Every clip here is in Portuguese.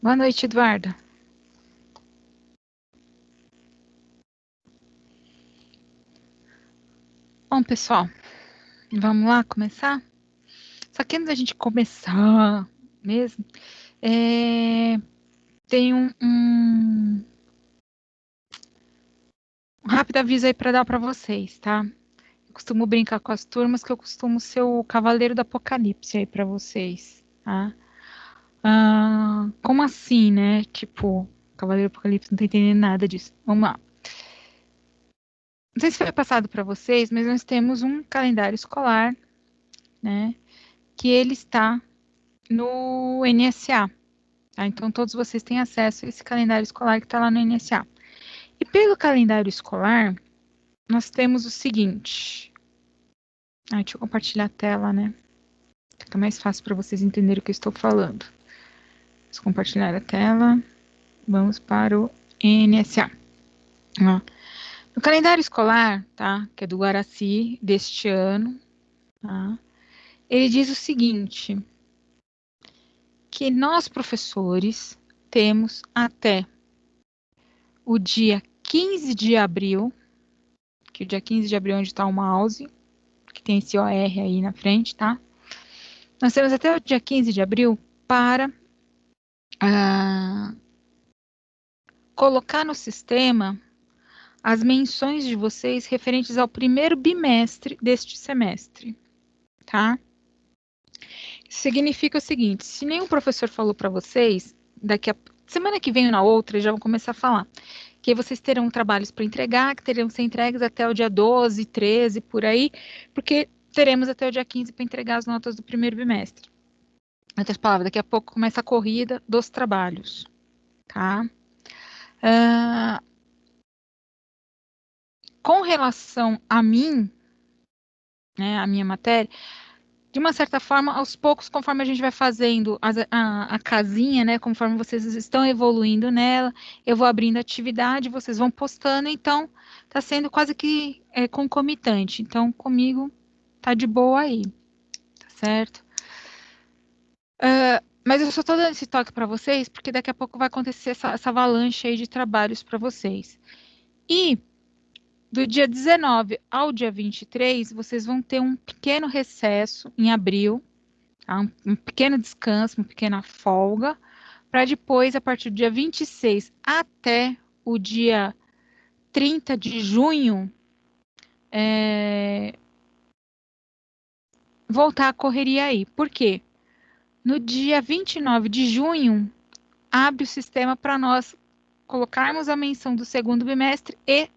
Boa noite, Eduardo. Bom, pessoal, vamos lá começar? Só que antes da gente começar mesmo, tem um rápido aviso aí para dar para vocês, tá? Eu costumo brincar com as turmas que eu costumo ser o cavaleiro do apocalipse aí para vocês, tá? Como assim, né? Tipo, cavaleiro do apocalipse, não tô entendendo nada disso. Vamos lá. Não sei se foi passado para vocês, mas nós temos um calendário escolar, né? Que ele está no NSA. Tá? Então, todos vocês têm acesso a esse calendário escolar que está lá no NSA. E pelo calendário escolar, nós temos o seguinte. Deixa eu compartilhar a tela, né? Fica mais fácil para vocês entenderem o que eu estou falando. Vamos compartilhar a tela. Vamos para o NSA. No calendário escolar, tá? Que é do Guaraci deste ano, tá? Ele diz o seguinte: que nós, professores, temos até o dia 15 de abril, que o dia 15 de abril é onde está o mouse, que tem esse OR aí na frente, tá? Nós temos até o dia 15 de abril para colocar no sistema as menções de vocês referentes ao primeiro bimestre deste semestre, tá? Isso significa o seguinte: se nenhum professor falou para vocês, daqui a semana que vem ou na outra, já vão começar a falar que vocês terão trabalhos para entregar, que terão que ser entregues até o dia 12, 13, por aí, porque teremos até o dia 15 para entregar as notas do primeiro bimestre. Em outras palavras, daqui a pouco começa a corrida dos trabalhos, tá? Com relação a mim, né, a minha matéria, de uma certa forma, aos poucos, conforme a gente vai fazendo a casinha, né, conforme vocês estão evoluindo nela, eu vou abrindo atividade, vocês vão postando, então tá sendo quase que concomitante. Então, comigo tá de boa aí, tá certo? Mas eu só tô dando esse toque para vocês, porque daqui a pouco vai acontecer essa avalanche aí de trabalhos para vocês. E do dia 19 ao dia 23, vocês vão ter um pequeno recesso em abril, tá? Um pequeno descanso, uma pequena folga, para depois, a partir do dia 26 até o dia 30 de junho, voltar a correria aí. Por quê? No dia 29 de junho, abre o sistema para nós colocarmos a menção do segundo bimestre e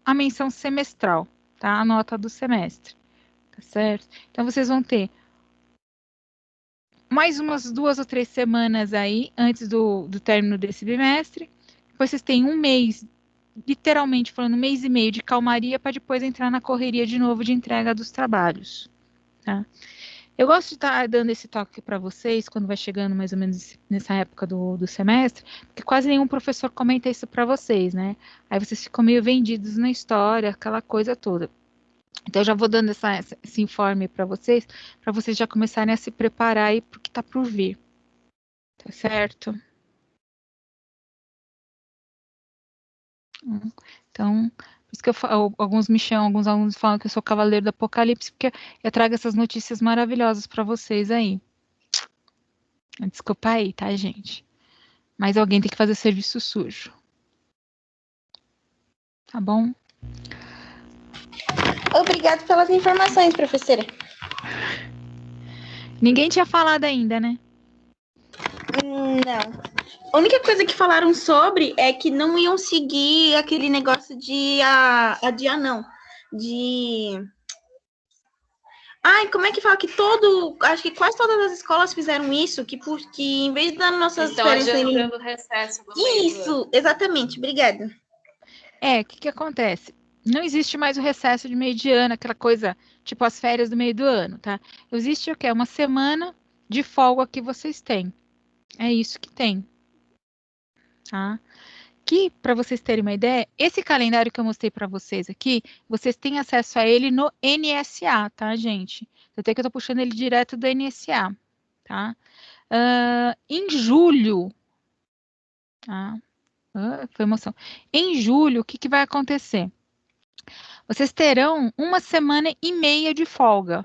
a menção semestral, tá? A nota do semestre, tá certo? Então, vocês vão ter mais umas 2 ou 3 semanas aí, antes do término desse bimestre. Depois vocês têm um mês, literalmente falando, um mês e meio de calmaria para depois entrar na correria de novo de entrega dos trabalhos, tá? Eu gosto de estar dando esse toque para vocês quando vai chegando mais ou menos nessa época do semestre, porque quase nenhum professor comenta isso para vocês, né? Aí vocês ficam meio vendidos na história, aquela coisa toda. Então, eu já vou dando esse informe para vocês já começarem a se preparar aí para o que está por vir. Tá certo? Então, por isso que eu falo, alguns me chamam, alguns alunos falam que eu sou cavaleiro do apocalipse, porque eu trago essas notícias maravilhosas para vocês aí. Desculpa aí, tá, gente? Mas alguém tem que fazer serviço sujo. Tá bom? Obrigado pelas informações, professora. Ninguém tinha falado ainda, né? Não. A única coisa que falaram sobre é que não iam seguir aquele negócio de adiar, não. Ai, como é que fala que acho que quase todas as escolas fizeram isso, que em vez das nossas férias serem... o recesso do meio Isso, exatamente, obrigada. O que acontece? Não existe mais o recesso de meio de ano, aquela coisa, tipo as férias do meio do ano, tá? Existe o quê? Uma semana de folga que vocês têm. É isso que tem, tá? Que, para vocês terem uma ideia, esse calendário que eu mostrei para vocês aqui, vocês têm acesso a ele no NSA, tá, gente? Eu tenho que eu tô puxando ele direto do NSA, tá? Em julho, foi emoção. Em julho, o que vai acontecer? Vocês terão 1,5 semanas de folga,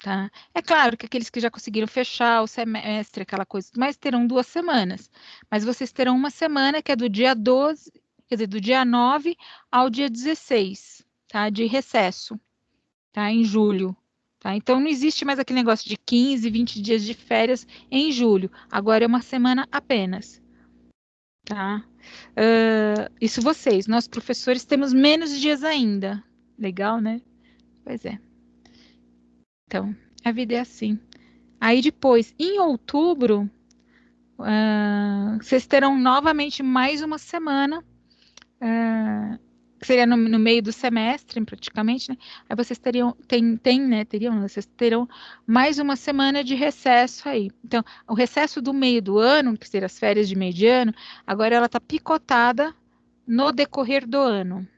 tá? É claro que aqueles que já conseguiram fechar o semestre, aquela coisa, mas terão 2 semanas. Mas vocês terão 1 semana que é do dia 12, quer dizer, do dia 9 ao dia 16, tá? De recesso, tá? Em julho. Tá? Então, não existe mais aquele negócio de 15, 20 dias de férias em julho. Agora é 1 semana apenas. Tá? Isso vocês. Nós, professores, temos menos dias ainda. Legal, né? Pois é. Então, a vida é assim. Aí depois, em outubro, vocês terão novamente mais 1 semana. Que seria no meio do semestre, praticamente, né? Aí vocês teriam, vocês terão mais 1 semana de recesso aí. Então, o recesso do meio do ano, que seriam as férias de meio de ano, agora ela está picotada no decorrer do ano,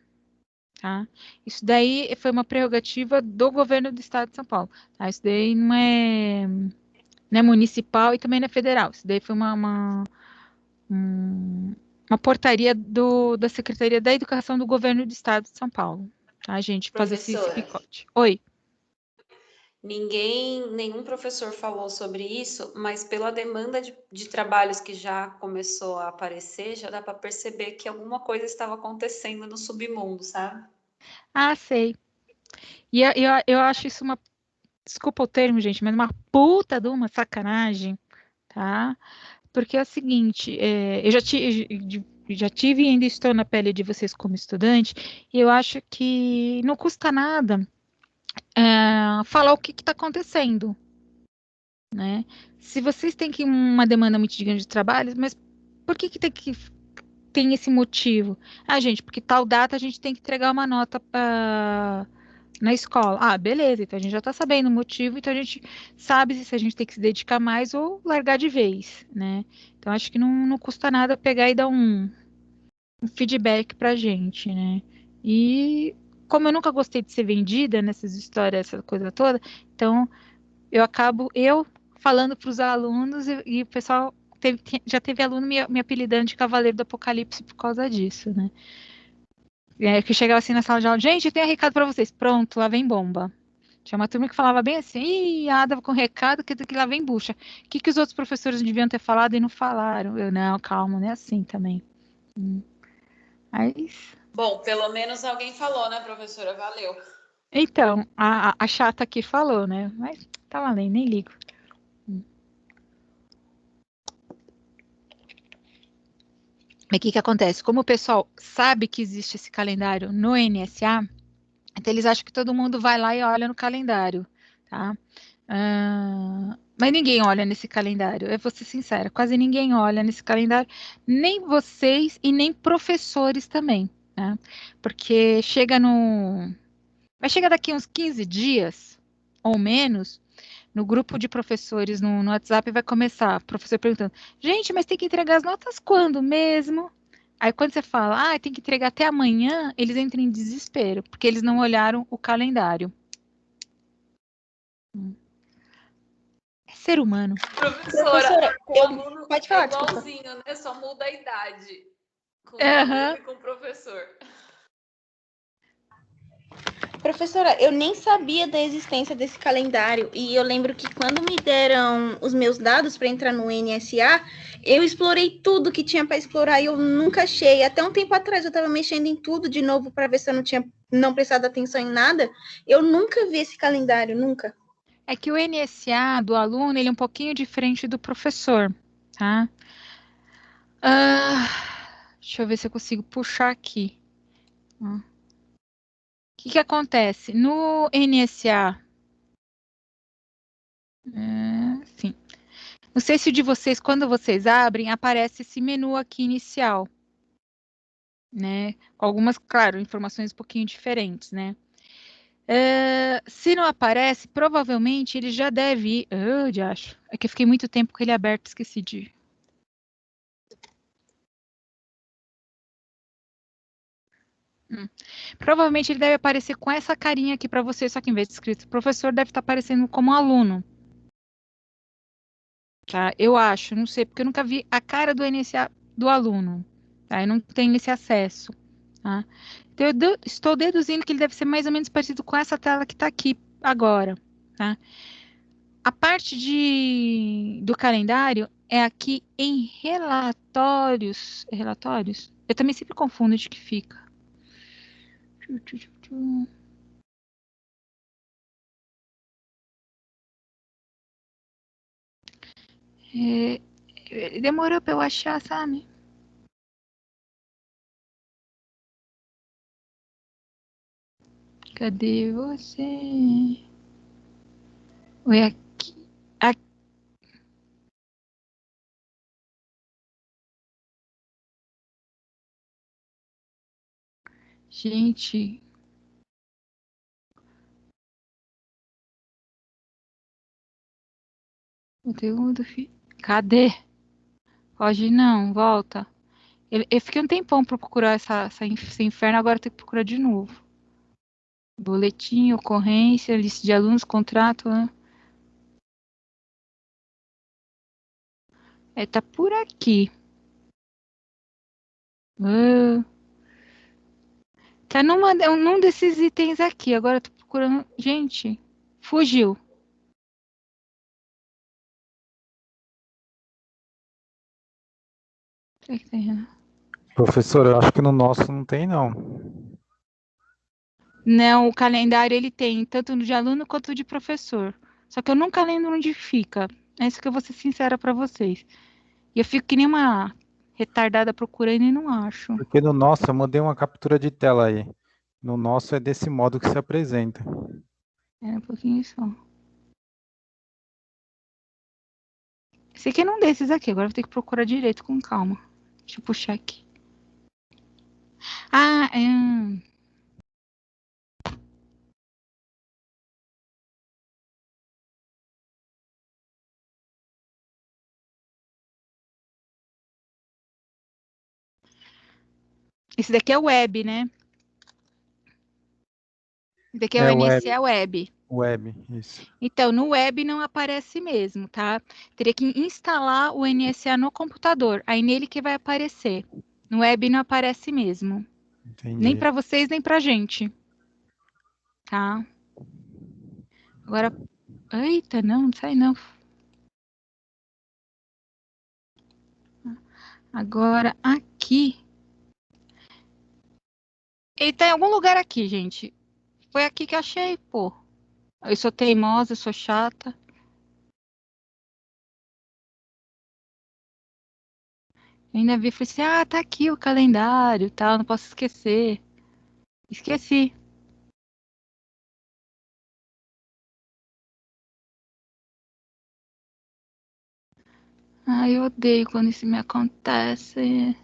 tá? Isso daí foi uma prerrogativa do governo do estado de São Paulo, tá? Isso daí não é municipal e também não é federal. Isso daí foi uma portaria da Secretaria da Educação do Governo do Estado de São Paulo. Tá, gente? Fazer esse picote. Oi. Nenhum professor falou sobre isso, mas pela demanda de trabalhos que já começou a aparecer, já dá para perceber que alguma coisa estava acontecendo no submundo, sabe? Sei. E eu acho isso desculpa o termo, gente, mas uma puta de uma sacanagem, tá? Porque é o seguinte, eu já tive e ainda estou na pele de vocês como estudante, e eu acho que não custa nada falar o que está acontecendo, né? Se vocês têm uma demanda muito grande de trabalho, mas por que tem esse motivo? Gente, porque tal data a gente tem que entregar uma nota na escola. Beleza, então a gente já está sabendo o motivo, então a gente sabe se a gente tem que se dedicar mais ou largar de vez, né? Então acho que não custa nada pegar e dar um feedback pra gente, né? E como eu nunca gostei de ser vendida nessas histórias, essa coisa toda, então eu acabo falando para os alunos e o pessoal já teve aluno me apelidando de Cavaleiro do Apocalipse por causa disso, né? Que chegava assim na sala de aula, gente, eu tenho um recado para vocês. Pronto, lá vem bomba. Tinha uma turma que falava bem assim, ih, Ada com recado, que lá vem bucha. O que os outros professores deviam ter falado e não falaram? Eu, não, calma, não é assim também. Mas... Bom, pelo menos alguém falou, né, professora? Valeu. Então, a chata aqui falou, né? Mas tá valendo, nem ligo. Mas o que acontece? Como o pessoal sabe que existe esse calendário no NSA, então eles acham que todo mundo vai lá e olha no calendário, tá? Mas ninguém olha nesse calendário, eu vou ser sincera, quase ninguém olha nesse calendário, nem vocês e nem professores também, né? Porque vai chegar daqui uns 15 dias ou menos, no grupo de professores no WhatsApp vai começar, o professor perguntando, gente, mas tem que entregar as notas quando mesmo? Aí quando você fala, tem que entregar até amanhã, eles entram em desespero, porque eles não olharam o calendário. É ser humano. Professora, o aluno pode falar, igualzinho, desculpa. Né? Só muda a idade com o aluno e com o professor. Professora, eu nem sabia da existência desse calendário e eu lembro que quando me deram os meus dados para entrar no NSA, eu explorei tudo que tinha para explorar e eu nunca achei. Até um tempo atrás eu estava mexendo em tudo de novo para ver se eu não prestado atenção em nada. Eu nunca vi esse calendário, nunca. É que o NSA do aluno ele é um pouquinho diferente do professor, tá? Deixa eu ver se eu consigo puxar aqui. O que acontece? No NSA, sim. Não sei se o de vocês, quando vocês abrem, aparece esse menu aqui inicial, né? Com algumas, claro, informações um pouquinho diferentes, né? Se não aparece, provavelmente ele já deve ir. Acho. É que eu fiquei muito tempo com ele aberto, esqueci de. Provavelmente ele deve aparecer com essa carinha aqui para você, só que em vez de escrito professor, deve estar aparecendo como aluno. tá? Eu acho, não sei, porque eu nunca vi a cara do NSA do aluno, tá? Eu não tenho esse acesso, tá? Então, estou deduzindo que ele deve ser mais ou menos parecido com essa tela que está aqui agora, tá? A parte do calendário é aqui em relatórios. É relatórios? Eu também sempre confundo de que fica. Demorou para eu achar, sabe? Cadê você? Oi, aqui. Aqui. Gente. Conteúdo. Cadê? Pode não, volta. Eu fiquei um tempão para procurar esse inferno, agora eu tenho que procurar de novo. Boletim, ocorrência, lista de alunos, contrato, né? Tá por aqui. Ah, tá num desses itens aqui. Agora eu tô procurando. Gente, fugiu. Será que tem? Professor, eu acho que no nosso não tem, não. Não, o calendário ele tem tanto no de aluno quanto de professor. Só que eu nunca lembro onde fica. É isso que eu vou ser sincera para vocês. E eu fico que nem uma retardada procurando e não acho. Porque no nosso eu mandei uma captura de tela aí. No nosso é desse modo que se apresenta. É um pouquinho só. Esse aqui é um desses aqui. Agora eu vou ter que procurar direito com calma. Deixa eu puxar aqui. Ah, esse daqui é web, né? Esse daqui é o É web, NSA Web. web, isso. Então, no web não aparece mesmo, tá? Teria que instalar o NSA no computador. Aí nele que vai aparecer. No web não aparece mesmo. Nem Entendi. para vocês, nem pra gente. Tá? Agora. Eita, não sai não. Agora aqui. Ele tá em algum lugar aqui, gente. Foi aqui que achei, pô. Eu sou teimosa, eu sou chata. Eu ainda vi e falei assim: ah, tá aqui o calendário, tal, não posso esquecer. Esqueci. Ai, eu odeio quando isso me acontece.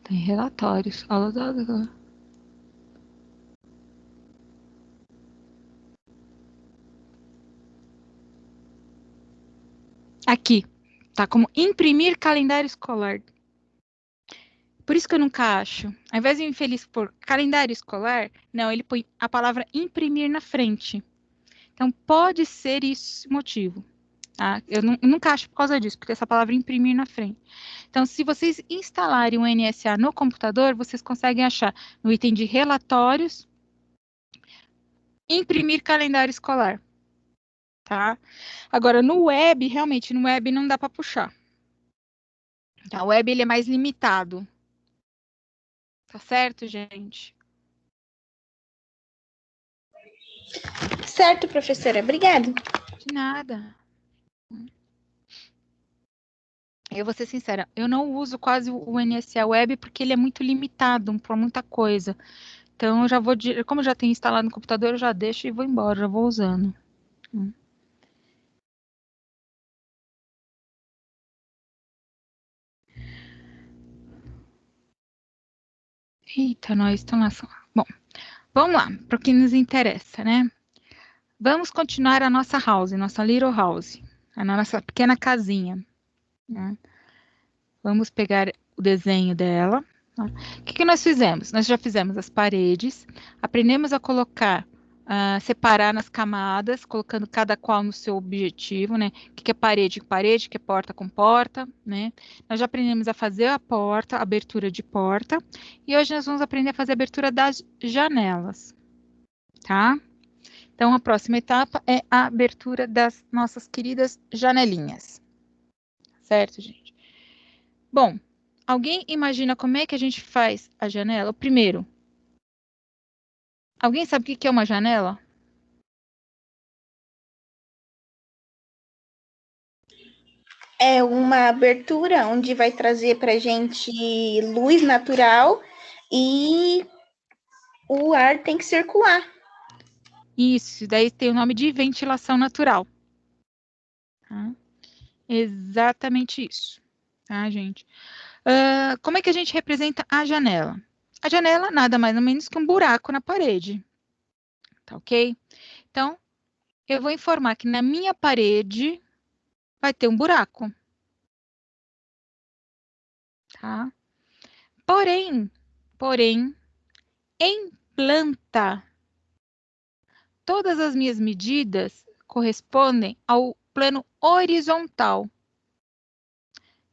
Tem relatórios. Aqui. Tá como imprimir calendário escolar. Por isso que eu nunca acho. Ao invés de infeliz por calendário escolar, não, ele põe a palavra imprimir na frente. Então, pode ser isso o motivo. Tá? Eu nunca acho por causa disso, porque essa palavra imprimir na frente. Então, se vocês instalarem o NSA no computador, vocês conseguem achar no item de relatórios, imprimir calendário escolar. Tá? Agora, no web, realmente, no web não dá para puxar. Tá? O web ele é mais limitado. Tá certo, gente? Certo, professora. Obrigada. De nada. Eu vou ser sincera, eu não uso quase o NSA Web porque ele é muito limitado para muita coisa. Então, eu já vou, como eu já tenho instalado no computador, eu já deixo e vou embora, já vou usando. Eita, nós estamos lá. Bom, vamos lá, para o que nos interessa, né? Vamos continuar a nossa house, nossa little house, a nossa pequena casinha, né? Vamos pegar o desenho dela, Tá? O que nós fizemos? Nós já fizemos as paredes, aprendemos a colocar, separar nas camadas, colocando cada qual no seu objetivo, né? O que é parede com parede, o que é porta com porta, né? Nós já aprendemos a fazer a porta, a abertura de porta, e hoje nós vamos aprender a fazer a abertura das janelas, tá? Então, a próxima etapa é a abertura das nossas queridas janelinhas. Certo, gente? Bom, alguém imagina como é que a gente faz a janela? Primeiro, alguém sabe o que é uma janela? É uma abertura onde vai trazer para gente luz natural e o ar tem que circular. Isso, daí tem o nome de ventilação natural. Tá? Exatamente isso, tá, gente? Como é que a gente representa a janela? A janela nada mais ou menos que um buraco na parede, tá ok? Então, eu vou informar que na minha parede vai ter um buraco, tá? Porém, em planta, todas as minhas medidas correspondem ao plano horizontal,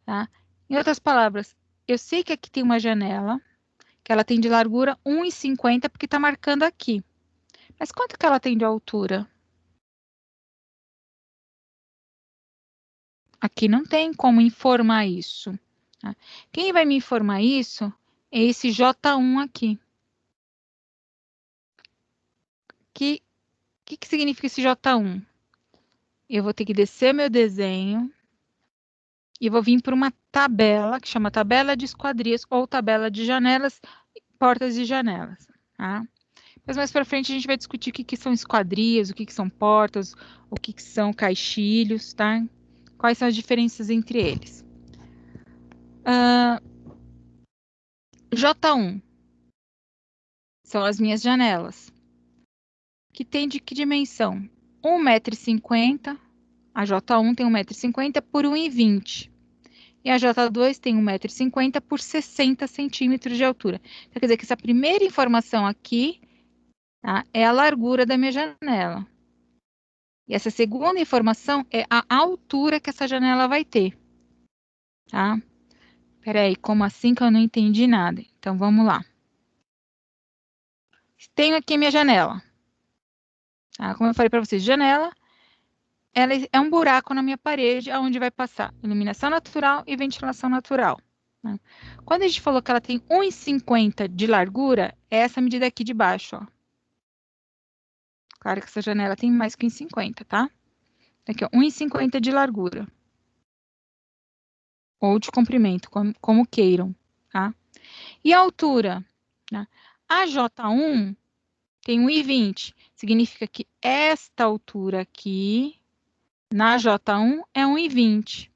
tá? Em outras palavras, eu sei que aqui tem uma janela, que ela tem de largura 1,50, porque está marcando aqui. Mas quanto que ela tem de altura? Aqui não tem como informar isso. Tá? Quem vai me informar isso é esse J1 aqui. Que significa esse J1? Eu vou ter que descer meu desenho e vou vir para uma tabela, que chama tabela de esquadrias ou tabela de janelas, portas e janelas. Tá? Mas mais para frente a gente vai discutir o que são esquadrias, o que são portas, o que são caixilhos, tá? Quais são as diferenças entre eles. J1 são as minhas janelas, que tem de que dimensão? 1,50 m, a J1 tem 1,50 m por 1,20 m, e a J2 tem 1,50 m por 60 centímetros de altura. Então, quer dizer que essa primeira informação aqui, tá, é a largura da minha janela. E essa segunda informação é a altura que essa janela vai ter. Tá? Peraí, como assim que eu não entendi nada? Então, vamos lá. Tenho aqui a minha janela. Tá? Como eu falei para vocês, janela, ela é um buraco na minha parede, onde vai passar iluminação natural e ventilação natural. Né? Quando a gente falou que ela tem 1,50 de largura, é essa medida aqui de baixo. Ó. Claro que essa janela tem mais que 1,50, tá? Aqui, ó, 1,50 de largura. Ou de comprimento, como queiram, tá? E a altura? Né? A J1 tem 1,20. Significa que esta altura aqui, na J1, é 1,20.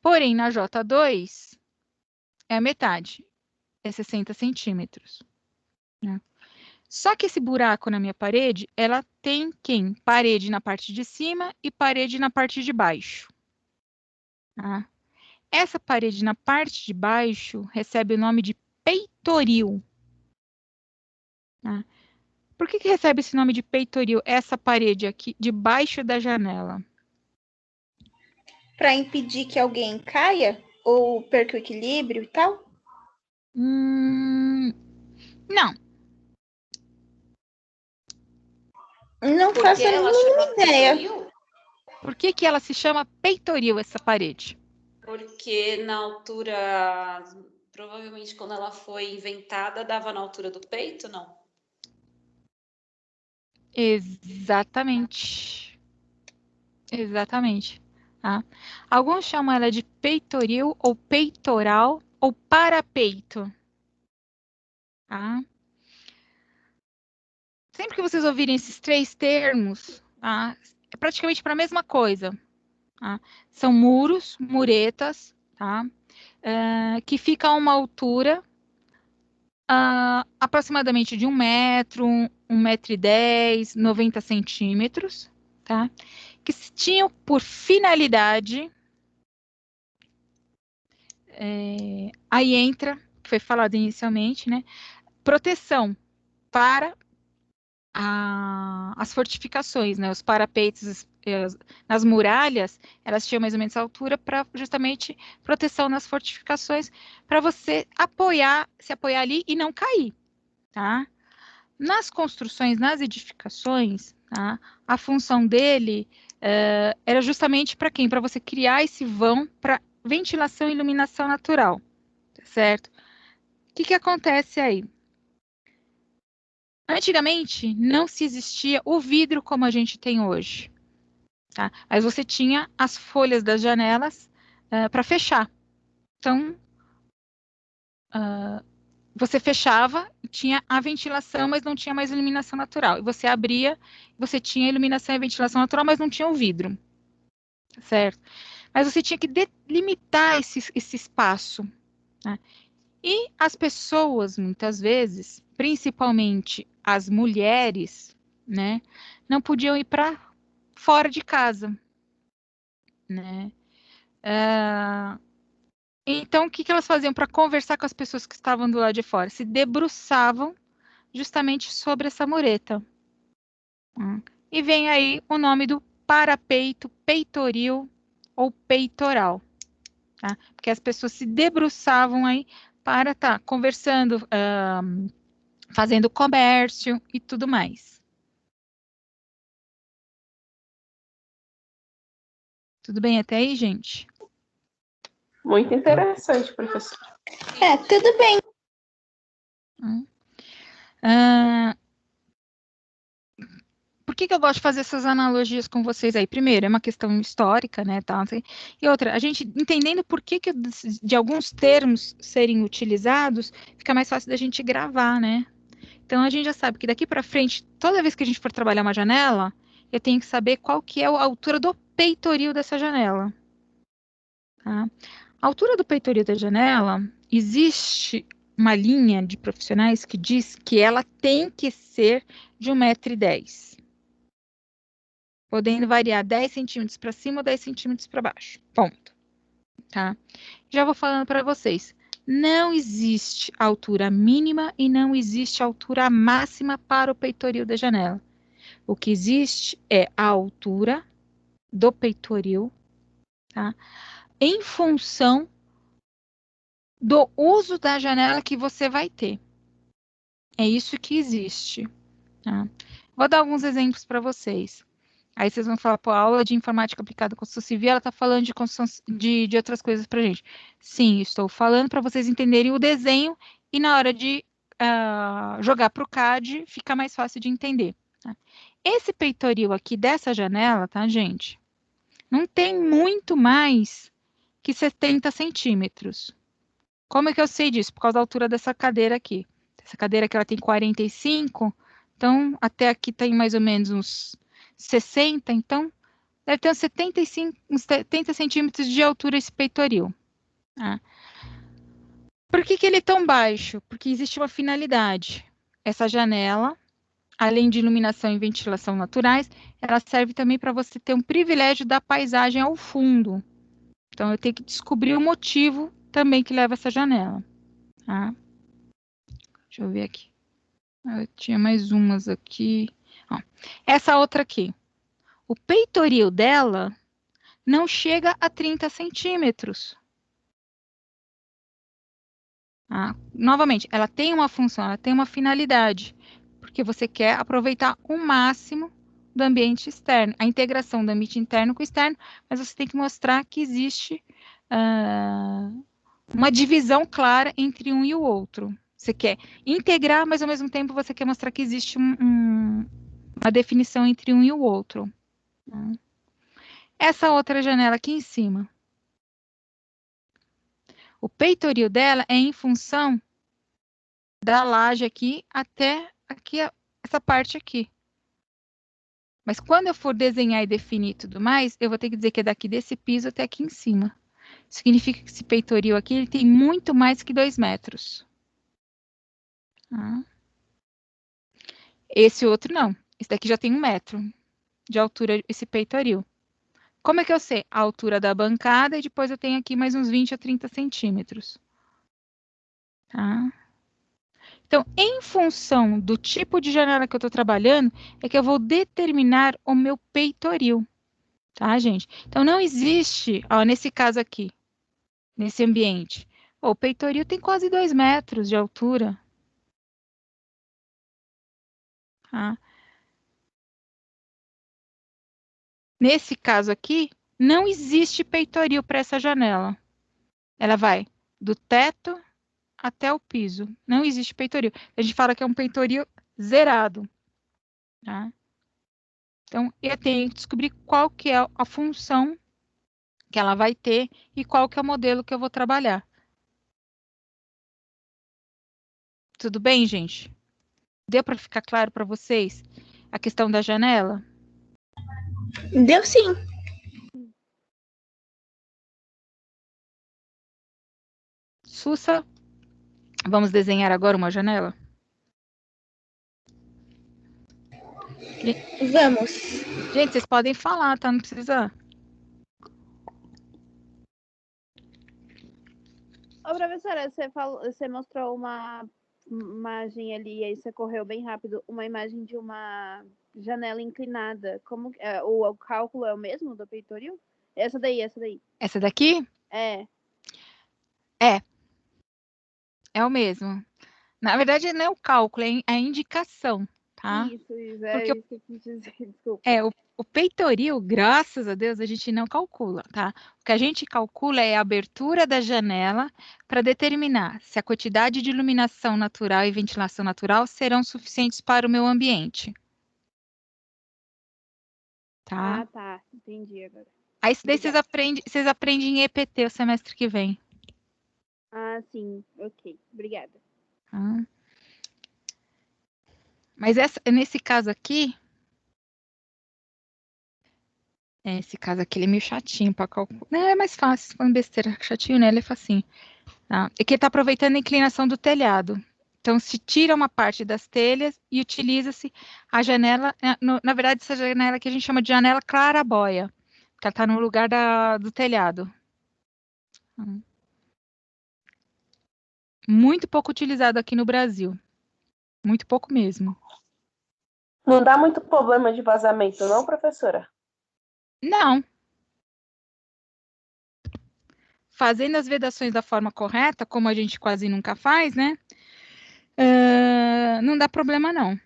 Porém, na J2, é a metade. É 60 centímetros. Né? Só que esse buraco na minha parede, ela tem quem? Parede na parte de cima e parede na parte de baixo. Tá? Essa parede na parte de baixo recebe o nome de peitoril. Tá? Por que recebe esse nome de peitoril, essa parede aqui, debaixo da janela? Para impedir que alguém caia ou perca o equilíbrio e tal? Não. Não Por faço que a ela mínima chama ideia. peitoril? Por que ela se chama peitoril, essa parede? Porque na altura, provavelmente quando ela foi inventada, dava na altura do peito, não? Exatamente. Exatamente. Tá? Alguns chamam ela de peitoril, ou peitoral, ou parapeito. Tá? Sempre que vocês ouvirem esses três termos, tá? É praticamente para a mesma coisa. Tá? São muros, muretas, tá? Que ficam a uma altura aproximadamente de 1 metro, 1,10 m, 90 centímetros, tá? Que tinham por finalidade, aí entra que foi falado inicialmente, né? Proteção para as fortificações, né? Os parapeitos nas muralhas, elas tinham mais ou menos essa altura para justamente proteção nas fortificações, para você se apoiar ali e não cair, tá? Nas construções, nas edificações, tá? A função dele era justamente para quem? Para você criar esse vão para ventilação e iluminação natural, tá certo? O que acontece aí? Antigamente, não se existia o vidro como a gente tem hoje, tá? Mas você tinha as folhas das janelas para fechar. Então, você fechava, tinha a ventilação, mas não tinha mais iluminação natural. E você abria, você tinha iluminação e ventilação natural, mas não tinha o vidro, tá certo? Mas você tinha que delimitar esse espaço, né? E as pessoas, muitas vezes, principalmente as mulheres, né, não podiam ir para fora de casa, né? Então, o que elas faziam para conversar com as pessoas que estavam do lado de fora? Se debruçavam justamente sobre essa mureta. E vem aí o nome do parapeito, peitoril ou peitoral, tá? Porque as pessoas se debruçavam aí para estar conversando, fazendo comércio e tudo mais. Tudo bem até aí, gente? Muito interessante, professor. Tudo bem. Por que eu gosto de fazer essas analogias com vocês aí? Primeiro, é uma questão histórica, né, tal, e outra, a gente entendendo por que de alguns termos serem utilizados, fica mais fácil da gente gravar, né? Então, a gente já sabe que daqui para frente, toda vez que a gente for trabalhar uma janela, eu tenho que saber qual que é a altura do peitoril dessa janela. Tá? A altura do peitoril da janela, existe uma linha de profissionais que diz que ela tem que ser de 1,10 m. Podendo variar 10 centímetros para cima ou 10 centímetros para baixo. Ponto. Tá? Já vou falando para vocês. Não existe altura mínima e não existe altura máxima para o peitoril da janela. O que existe é a altura do peitoril, tá? Em função do uso da janela que você vai ter. É isso que existe. Tá? Vou dar alguns exemplos para vocês. Aí vocês vão falar, pô, a aula de informática aplicada à construção civil, ela está falando de construção de outras coisas para gente. Sim, estou falando para vocês entenderem o desenho e na hora de jogar para o CAD, fica mais fácil de entender. Tá? Esse peitoril aqui dessa janela, tá, gente? Não tem muito mais que 70 centímetros. Como é que eu sei disso? Por causa da altura dessa cadeira aqui. Essa cadeira aqui ela tem 45, então até aqui tem mais ou menos uns 60, então deve ter uns 70 centímetros de altura esse peitoril. Tá? Por que ele é tão baixo? Porque existe uma finalidade. Essa janela, além de iluminação e ventilação naturais, ela serve também para você ter um privilégio da paisagem ao fundo. Então eu tenho que descobrir o motivo também que leva essa janela. Tá? Deixa eu ver aqui. Eu tinha mais umas aqui. Ó, essa outra aqui. O peitoril dela não chega a 30 centímetros. Novamente, ela tem uma função, ela tem uma finalidade, porque você quer aproveitar o máximo do ambiente externo, a integração do ambiente interno com o externo, mas você tem que mostrar que existe uma divisão clara entre um e o outro. Você quer integrar, mas ao mesmo tempo você quer mostrar que existe uma definição entre um e o outro. Essa outra janela aqui em cima. O peitoril dela é em função da laje aqui até aqui, essa parte aqui. Mas quando eu for desenhar e definir tudo mais, eu vou ter que dizer que é daqui desse piso até aqui em cima. Significa que esse peitoril aqui ele tem muito mais que 2 metros. Esse outro não. Esse daqui já tem 1 metro de altura, esse peitoril. Como é que eu sei? A altura da bancada e depois eu tenho aqui mais uns 20 a 30 centímetros. tá? Então, em função do tipo de janela que eu estou trabalhando, é que eu vou determinar o meu peitoril, tá, gente? Então, não existe, ó, nesse caso aqui, nesse ambiente, o peitoril tem quase 2 metros de altura, tá? Nesse caso aqui, não existe peitoril para essa janela. Ela vai do teto até o piso. Não existe peitoril. A gente fala que é um peitoril zerado, tá? Então, eu tenho que descobrir qual que é a função que ela vai ter e qual que é o modelo que eu vou trabalhar. Tudo bem, gente? Deu para ficar claro para vocês a questão da janela? Deu sim. Sussa, vamos desenhar agora uma janela? Vamos. Gente, vocês podem falar, tá? Não precisa. Ô, professora, você mostrou uma imagem ali, aí você correu bem rápido, uma imagem de uma janela inclinada. Como o cálculo é o mesmo do peitoril? Essa daí. Essa daqui É. é o mesmo. Na verdade, não é o cálculo, é a indicação, tá? Isso, Porque isso que eu quis dizer, desculpa. O peitoril, graças a Deus, a gente não calcula, tá? O que a gente calcula é a abertura da janela para determinar se a quantidade de iluminação natural e ventilação natural serão suficientes para o meu ambiente. Tá? Ah, tá. Entendi agora. Aí isso daí vocês aprendem em EPT o semestre que vem. Ah, sim. Ok. Obrigada. Tá? Mas nesse caso aqui, esse caso aqui ele é meio chatinho para calcular. Não, é mais fácil, falando besteira, chatinho, né? Ele é facinho. Tá? É que ele está aproveitando a inclinação do telhado. Então, se tira uma parte das telhas e utiliza-se a janela, na verdade, essa janela que a gente chama de janela claraboia, que ela está no lugar do telhado. Muito pouco utilizado aqui no Brasil. Muito pouco mesmo. Não dá muito problema de vazamento, não, professora? Não. Fazendo as vedações da forma correta, como a gente quase nunca faz, né? Não dá problema, não.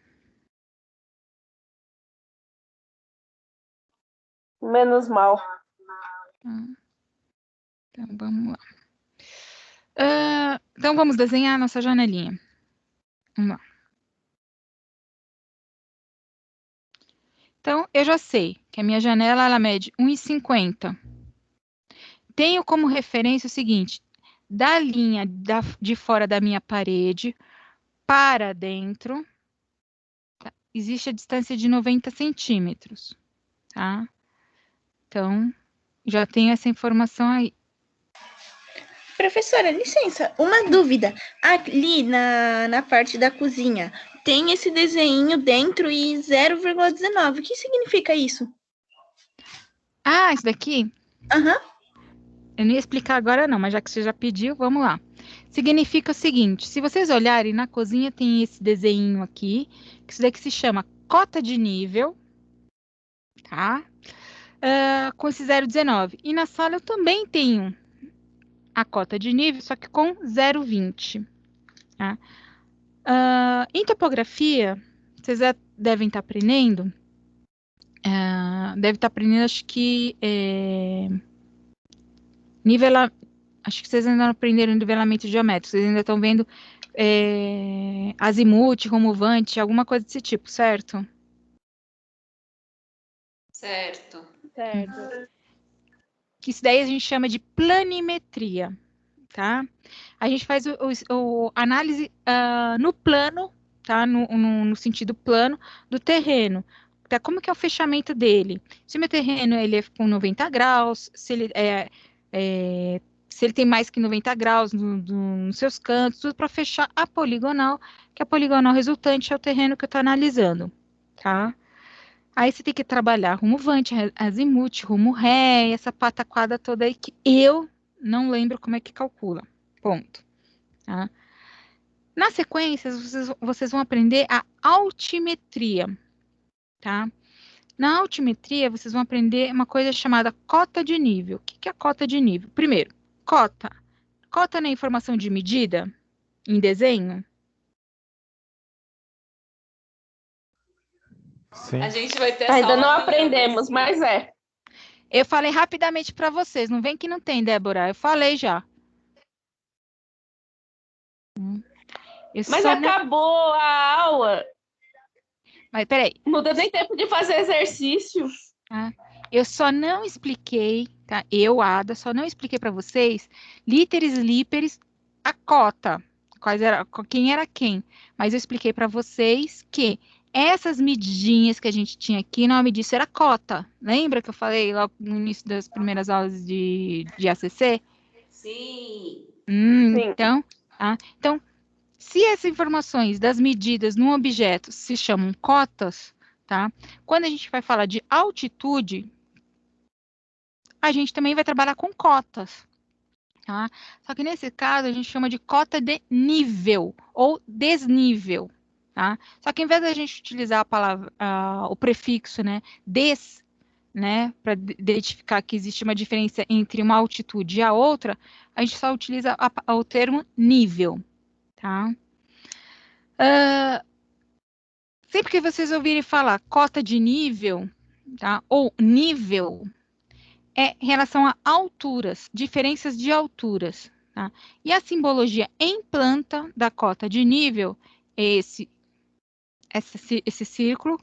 Menos mal. Então, vamos lá. Então, vamos desenhar a nossa janelinha. Vamos lá. Então, eu já sei que a minha janela ela mede 1,50. Tenho como referência o seguinte: da linha de fora da minha parede para dentro, existe a distância de 90 centímetros, tá? Então, já tenho essa informação aí. Professora, licença, uma dúvida. Ali na parte da cozinha, tem esse desenho dentro e 0,19. O que significa isso? Ah, isso daqui? Aham. Eu não ia explicar agora não, mas já que você já pediu, vamos lá. Significa o seguinte, se vocês olharem na cozinha tem esse desenho aqui, que isso daqui se chama cota de nível, tá? Com esse 0,19. E na sala eu também tenho a cota de nível, só que com 0,20. Tá? Em topografia, vocês já devem estar aprendendo, acho que acho que vocês ainda não aprenderam nivelamento geométrico, vocês ainda estão vendo azimuth, romovante, alguma coisa desse tipo, certo? Certo. Certo. Que isso daí a gente chama de planimetria, tá? A gente faz o análise no plano, tá? No sentido plano do terreno. Tá? Como que é o fechamento dele? Se o meu terreno ele é com 90 graus, se ele tem mais que 90 graus nos seus cantos, tudo para fechar a poligonal, que a poligonal resultante é o terreno que eu estou analisando, tá? Aí você tem que trabalhar rumo vante, azimuth, rumo ré, essa pataquada toda aí que eu não lembro como é que calcula. Ponto. Tá? Na sequência, vocês vão aprender a altimetria, tá? Na altimetria, vocês vão aprender uma coisa chamada cota de nível. O que é a cota de nível? Primeiro, cota. Cota não é informação de medida em desenho? Sim. A gente vai ter essa Ainda não aula amanhã, aprendemos, mas é. Eu falei rapidamente para vocês. Não vem que não tem, Débora. Eu falei já. Eu Mas só não... acabou a aula. Mas peraí. Não deu nem tempo de fazer exercício. Eu só não expliquei, tá? Eu, Ada, só não expliquei para vocês, líteres, líperes, a cota. Quem era quem. Mas eu expliquei para vocês que essas medidinhas que a gente tinha aqui, o nome disso era cota. Lembra que eu falei logo no início das primeiras aulas de ACC? Sim. Sim. Então, tá? Então, se essas informações das medidas num objeto se chamam cotas, tá? Quando a gente vai falar de altitude, a gente também vai trabalhar com cotas, tá? Só que nesse caso a gente chama de cota de nível ou desnível, tá? Só que em vez da gente utilizar a palavra, o prefixo, né, des, né, para identificar que existe uma diferença entre uma altitude e a outra, a gente só utiliza o termo nível, tá? Sempre que vocês ouvirem falar cota de nível, tá? Ou nível, é em relação a alturas, diferenças de alturas, tá? E a simbologia em planta da cota de nível é esse círculo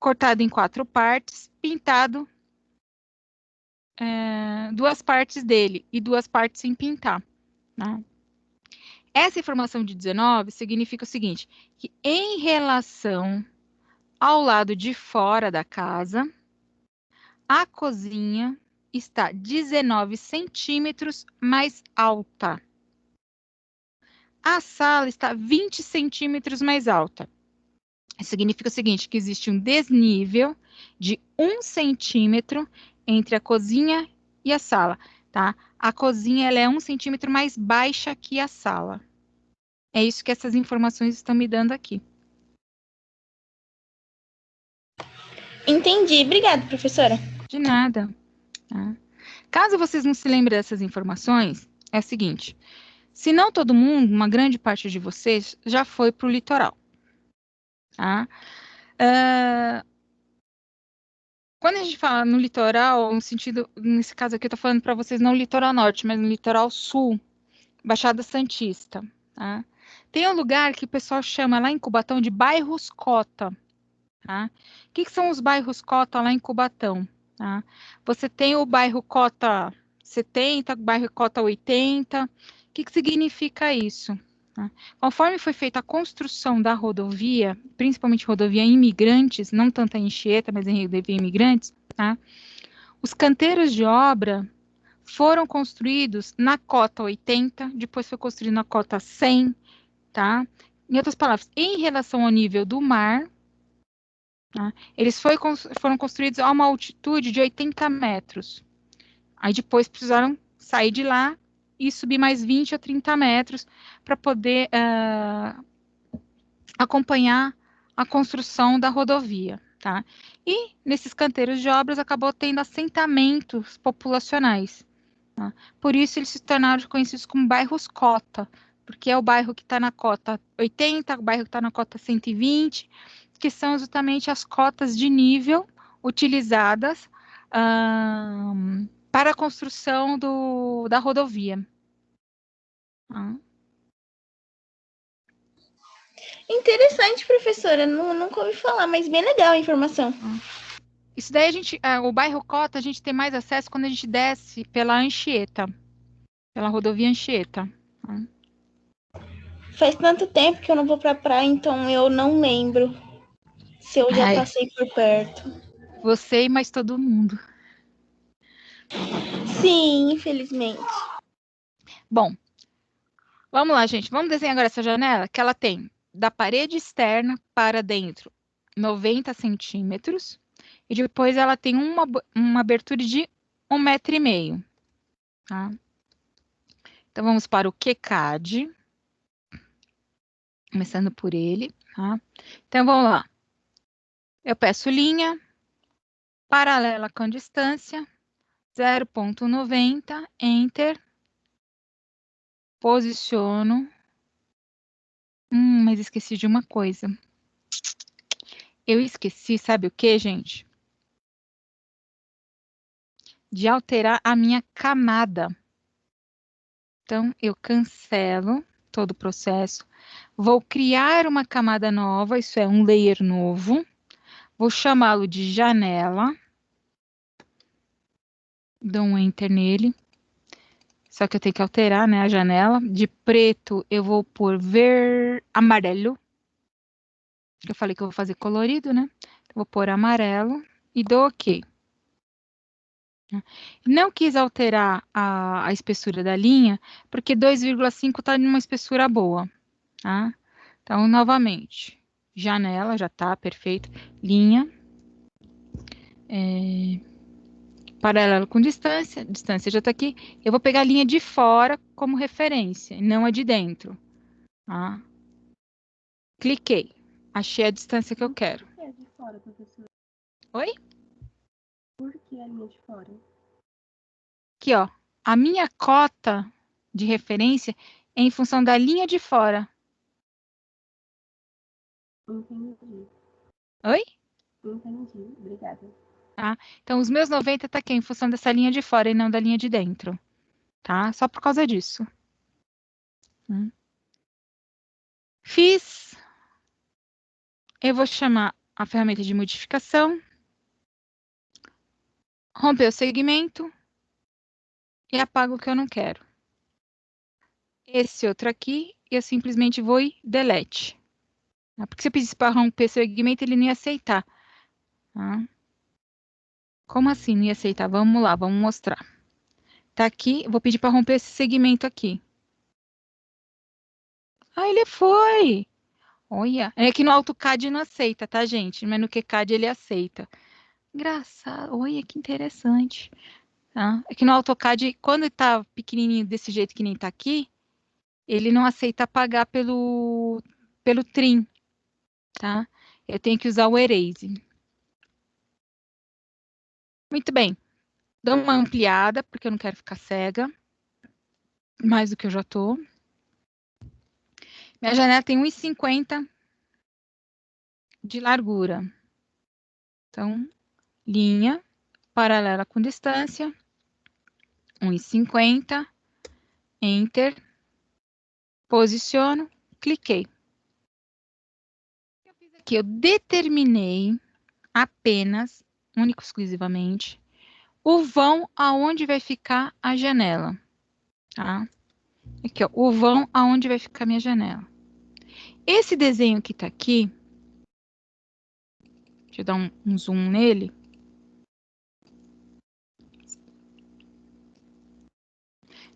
cortado em 4 partes, pintado duas partes dele e 2 partes sem pintar, né? Essa informação de 19 significa o seguinte, que em relação ao lado de fora da casa, a cozinha está 19 centímetros mais alta. A sala está 20 centímetros mais alta. Significa o seguinte, que existe um desnível de 1 centímetro entre a cozinha e a sala, tá? A cozinha ela é 1 centímetro mais baixa que a sala. É isso que essas informações estão me dando aqui. Entendi. Obrigada, professora. De nada. Tá? Caso vocês não se lembrem dessas informações, é o seguinte, se não todo mundo, uma grande parte de vocês já foi para o litoral. Tá? Quando a gente fala no litoral, no sentido, nesse caso aqui eu estou falando para vocês não litoral norte, mas no litoral sul, Baixada Santista. Tá? Tem um lugar que o pessoal chama lá em Cubatão de bairros cota. Tá? O que são os bairros cota lá em Cubatão? Tá? Você tem o bairro cota 70, bairro cota 80. O que significa isso? Tá? Conforme foi feita a construção da rodovia, principalmente rodovia Imigrantes, não tanto a Anchieta, mas a rodovia Imigrantes, tá? Os canteiros de obra foram construídos na cota 80, depois foi construído na cota 100, tá? Em outras palavras, em relação ao nível do mar, tá? Eles foram construídos a uma altitude de 80 metros. Aí depois precisaram sair de lá e subir mais 20 a 30 metros para poder acompanhar a construção da rodovia. Tá? E nesses canteiros de obras acabou tendo assentamentos populacionais. Tá? Por isso eles se tornaram conhecidos como bairros cota, porque é o bairro que está na cota 80, o bairro que está na cota 120, que são exatamente as cotas de nível utilizadas para a construção da rodovia. Tá? Interessante, professora. Nunca ouvi falar, mas bem legal a informação. Isso daí o bairro Cota, a gente tem mais acesso quando a gente desce pela Anchieta, pela rodovia Anchieta. Faz tanto tempo que eu não vou pra praia, então eu não lembro se eu já passei por perto. Você e mais todo mundo. Sim, infelizmente. Bom, vamos lá, gente. Vamos desenhar agora essa janela, que ela tem da parede externa para dentro 90 centímetros. E depois ela tem uma abertura de 1,5 metro. Tá? Então, vamos para o QCAD. Começando por ele, tá? Então, vamos lá. Eu peço linha paralela com distância, 0,90, Enter. Posiciono. Mas esqueci de uma coisa. Eu esqueci, sabe o que, gente? De alterar a minha camada. Então, eu cancelo todo o processo. Vou criar uma camada nova, isso é um layer novo. Vou chamá-lo de janela. Dou um Enter nele. Só que eu tenho que alterar, né, a janela. De preto, eu vou pôr amarelo. Eu falei que eu vou fazer colorido, né? Então, vou pôr amarelo e dou OK. Não quis alterar a espessura da linha, porque 2,5 está numa espessura boa, tá? Então, novamente, janela, já está perfeito. Linha, paralelo com distância, distância já está aqui. Eu vou pegar a linha de fora como referência, não a de dentro, tá? Cliquei, achei a distância que eu quero. Por que a de fora, professor? Oi? Por que a linha de fora? Aqui, ó, a minha cota de referência é em função da linha de fora. Entendi. Oi? Entendi. Obrigada. Tá? Então, os meus 90 tá aqui em função dessa linha de fora e não da linha de dentro, tá? Só por causa disso. Fiz. Eu vou chamar a ferramenta de modificação. Romper o segmento. E apago o que eu não quero. Esse outro aqui, eu simplesmente vou e delete. Tá? Porque se eu pedisse para romper o segmento, ele não ia aceitar. Tá? Como assim não ia aceitar? Vamos lá, vamos mostrar. Tá aqui, eu vou pedir para romper esse segmento aqui. Ah, ele foi! Olha, é que no AutoCAD não aceita, tá, gente? Mas no QCAD ele aceita. Engraçado, olha que interessante. Tá? É que no AutoCAD, quando tá pequenininho desse jeito que nem tá aqui, ele não aceita apagar pelo trim, tá? Eu tenho que usar o Erase. Muito bem. Dou uma ampliada, porque eu não quero ficar cega. Mais do que eu já tô. Minha janela tem 1,50 de largura. Então, linha paralela com distância. 1,50. Enter. Posiciono. Cliquei. Aqui eu determinei apenas, único exclusivamente, o vão aonde vai ficar a janela. Tá? Aqui, ó, o vão aonde vai ficar minha janela. Esse desenho que tá aqui, deixa eu dar um zoom nele.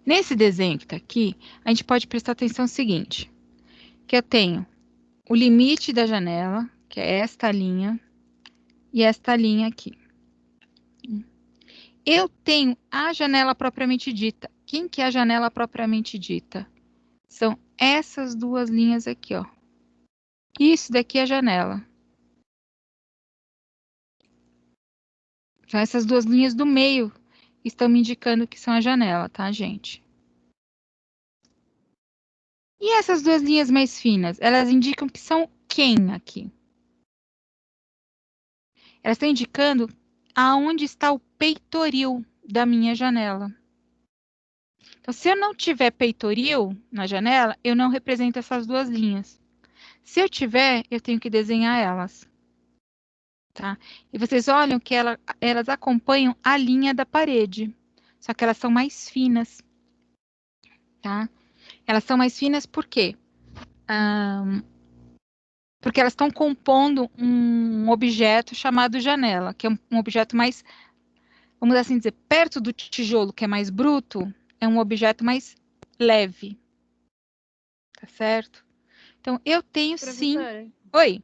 Nesse desenho que tá aqui, a gente pode prestar atenção no seguinte, que eu tenho o limite da janela, que é esta linha, e esta linha aqui. Eu tenho a janela propriamente dita. Quem que é a janela propriamente dita? São essas duas linhas aqui, ó. Isso daqui é a janela. São essas duas linhas do meio que estão me indicando que são a janela, tá, gente? E essas duas linhas mais finas, elas indicam que são quem aqui? Elas estão indicando aonde está o peitoril da minha janela. Então, se eu não tiver peitoril na janela, eu não represento essas duas linhas. Se eu tiver, eu tenho que desenhar elas. Tá? E vocês olham que elas acompanham a linha da parede. Só que elas são mais finas. Tá? Elas são mais finas por quê? Porque elas estão compondo um objeto chamado janela, que é um objeto mais, vamos assim dizer, perto do tijolo, que é mais bruto, é um objeto mais leve. Tá certo? Então, eu tenho sim... Professora, Oi?